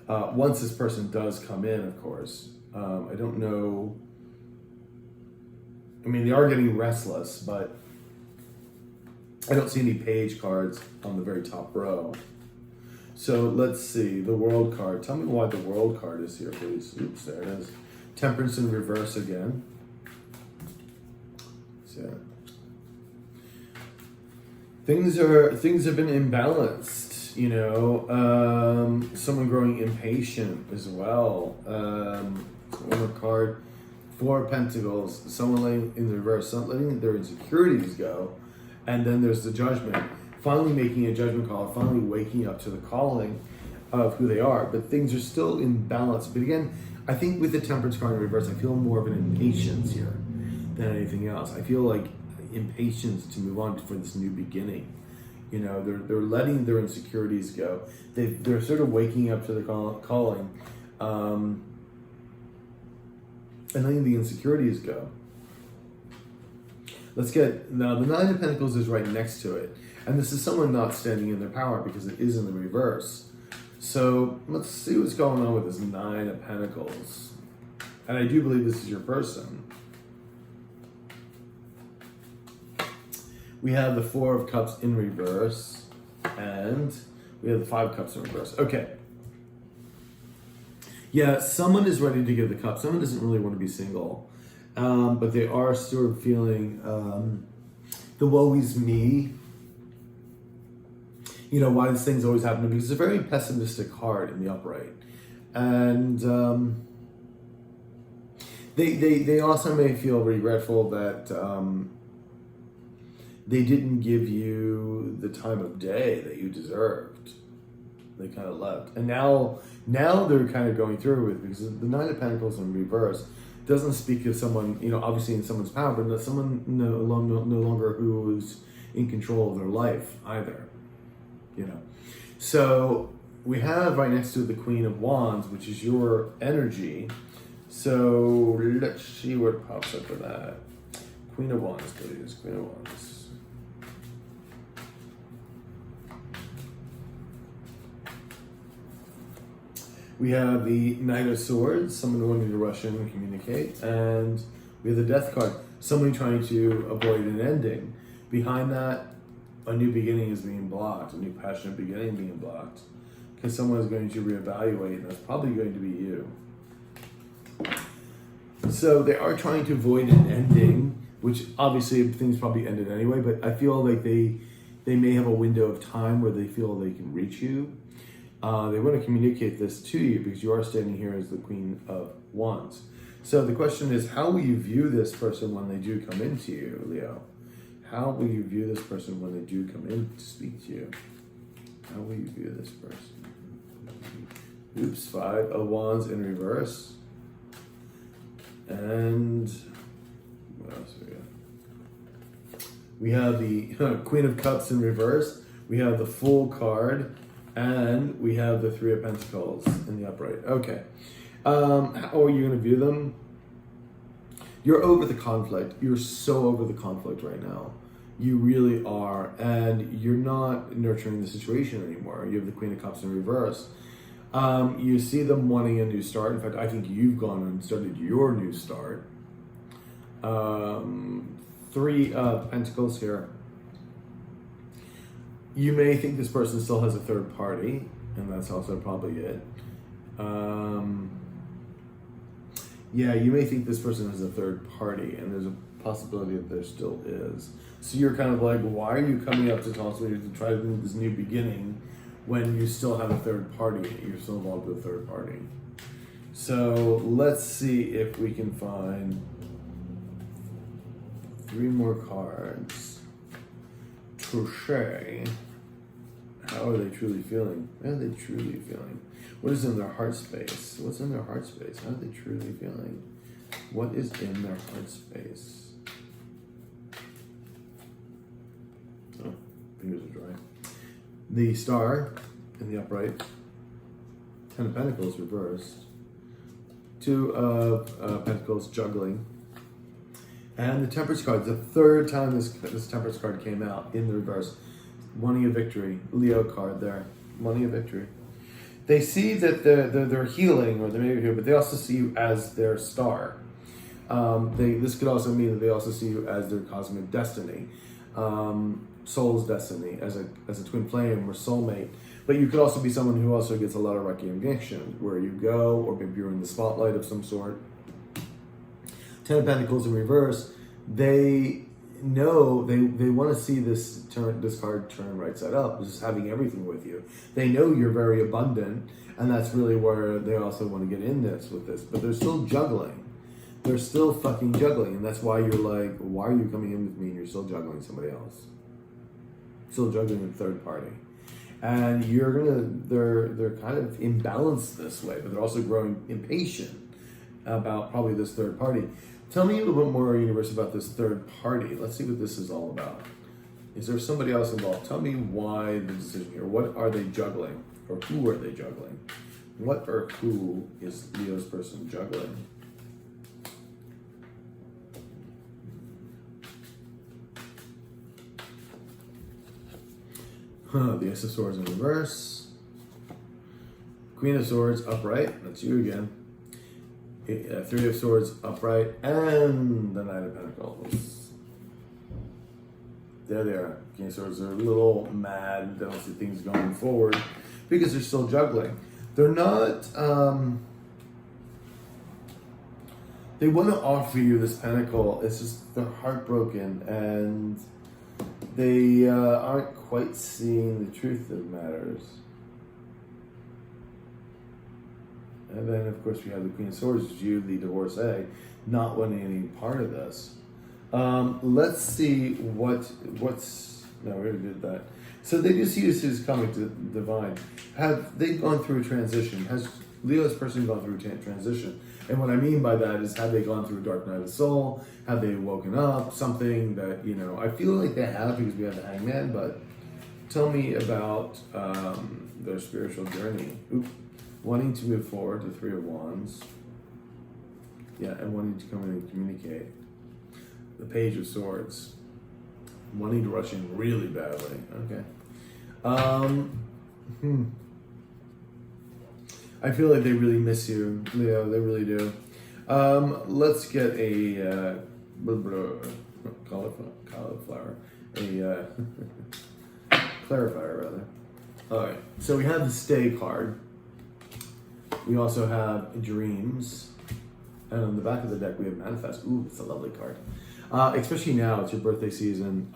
Once this person does come in, of course. I don't know. I mean, they are getting restless, but I don't see any page cards on the very top row. So let's see, the World card. Tell me why the World card is here, please. Oops, there it is. Temperance in reverse again. So things have been imbalanced, someone growing impatient as well. One more card, 4 of Pentacles, someone laying in the reverse, someone letting their insecurities go. And then there's the Judgment. Finally making a judgment call, finally waking up to the calling of who they are. But things are still in balance. But again, I think with the Temperance card in reverse, I feel more of an impatience here than anything else. I feel like impatience to move on for this new beginning. They're letting their insecurities go. They're sort of waking up to the calling and letting the insecurities go. Let's get, now the 9 of Pentacles is right next to it. And this is someone not standing in their power because it is in the reverse. So let's see what's going on with this 9 of Pentacles. And I do believe this is your person. We have the 4 of Cups in reverse. And we have the 5 of Cups in reverse. Okay. Yeah, someone is ready to give the cup. Someone doesn't really want to be single. But they are sort of feeling the woe is me. Why this thing's always happening, because it's a very pessimistic heart in the upright. And they also may feel regretful that they didn't give you the time of day that you deserved. They kind of left. And now they're kind of going through with it, because the 9 of Pentacles in reverse doesn't speak of someone, obviously in someone's power, but not someone no longer who's in control of their life either. So we have right next to the Queen of Wands, which is your energy. So let's see what pops up for that. Queen of Wands, please. Queen of Wands. We have the Knight of Swords, someone wanting to rush in and communicate. And we have the Death card, somebody trying to avoid an ending. Behind that, a new beginning is being blocked, a new passionate beginning being blocked. Because someone is going to reevaluate, and that's probably going to be you. So they are trying to avoid an ending, which obviously things probably ended anyway, but I feel like they may have a window of time where they feel they can reach you. They want to communicate this to you because you are standing here as the Queen of Wands. So the question is, how will you view this person when they do come into you, Leo? How will you view this person when they do come in to speak to you? How will you view this person? Oops, 5 of Wands in reverse. And what else we got? We have the Queen of Cups in reverse. We have the Fool card. And we have the 3 of Pentacles in the upright. Okay. How are you going to view them? You're over the conflict. You're so over the conflict right now. You really are. And you're not nurturing the situation anymore. You have the Queen of Cups in reverse. You see them wanting a new start. In fact, I think you've gone and started your new start. Three of Pentacles here. You may think this person still has a third party, and that's also probably it. Yeah, you may think this person has a third party, and there's a possibility that there still is. So you're kind of like, why are you coming up to talk to me to try to do this new beginning when you still have a third party? You're still involved with a third party. So let's see if we can find 3 more cards. Touché. How are they truly feeling? How are they truly feeling? What is in their heart space? What's in their heart space? How are they truly feeling? What is in their heart space? Oh, fingers are dry. The Star in the upright. 10 of Pentacles reversed. 2 of Pentacles juggling. And the Temperance card, the third time this Temperance card came out in the reverse. Wanting a victory. Leo card there. Wanting a victory. They see that they're healing, or they may be here, but they also see you as their star. This could also mean that they also see you as their cosmic destiny, soul's destiny, as a twin flame or soulmate. But you could also be someone who also gets a lot of recognition where you go, or maybe you're in the spotlight of some sort. 10 of Pentacles in reverse. They know they want to see this card turn right side up, just having everything with you. They know you're very abundant, and that's really where they also want to get in this with this. But they're still juggling. They're still fucking juggling, and that's why you're like, why are you coming in with me and you're still juggling somebody else? Still juggling a third party. And they're kind of imbalanced this way, but they're also growing impatient about probably this third party. Tell me a little bit more, universe, about this third party. Let's see what this is all about. Is there somebody else involved? Tell me why the decision here. What are they juggling? Or who are they juggling? What or who is Leo's person juggling? The Ace of Swords in reverse. Queen of Swords upright. That's you again. 3 of Swords upright, and the Knight of Pentacles. There they are. King of Swords are a little mad. They don't see things going forward because they're still juggling. They're not. They want to offer you this pentacle. It's just they're heartbroken, and they aren't quite seeing the truth of matters. And then, of course, we have the Queen of Swords, which is you, the divorcee, not wanting any part of this. Let's see what's... No, we already did that. So they do see this as coming to divine. Have they gone through a transition? Has Leo's person gone through a transition? And what I mean by that is, have they gone through a dark night of the soul? Have they woken up? Something that, I feel like they have because we have the Hangman, but tell me about their spiritual journey. Wanting to move forward, the 3 of Wands. Yeah, and wanting to come in and communicate. The Page of Swords. Wanting to rush in really badly. Okay. I feel like they really miss you, Leo. They really do. Let's get a cauliflower. A clarifier, rather. All right. So we have the Stay card. We also have Dreams. And on the back of the deck, we have Manifest. Ooh, it's a lovely card. Especially now, it's your birthday season.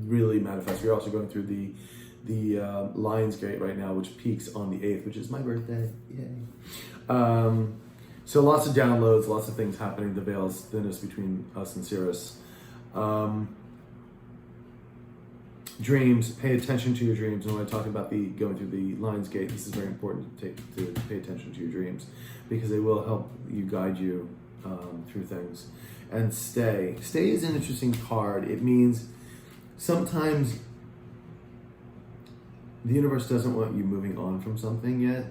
Really manifest. We're also going through the Lion's Gate right now, which peaks on the 8th, which is my birthday. Yay. So lots of downloads, lots of things happening. The veil's thinnest between us and Sirius. Dreams, pay attention to your dreams. And when I talk about going through the Lion's Gate, this is very important to pay attention to your dreams, because they will help you, guide you through things. And Stay is an interesting card. It means sometimes the universe doesn't want you moving on from something yet,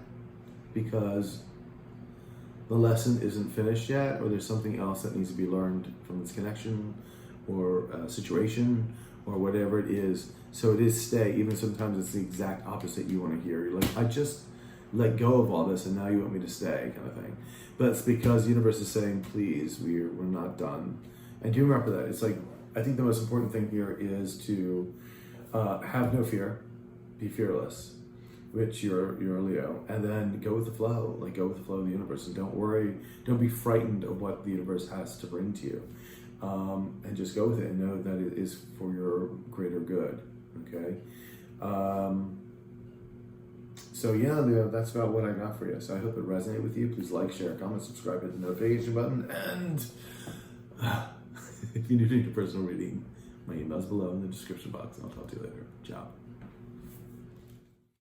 because the lesson isn't finished yet, or there's something else that needs to be learned from this connection or situation or whatever it is. So it is stay, even sometimes it's the exact opposite you want to hear. You're like, I just let go of all this and now you want me to stay, kind of thing. But it's because the universe is saying, please, we're not done. And do remember that. It's like, I think the most important thing here is to have no fear, be fearless, which you're a Leo, and then go with the flow, like go with the flow of the universe, and don't worry, don't be frightened of what the universe has to bring to you, and just go with it and know that it is for your greater good. Okay. So yeah, Leo, that's about what I got for you. So I hope it resonated with you. Please like, share, comment, subscribe, hit the notification button, and if you need a personal reading, my email's below in the description box, and I'll talk to you later. Ciao.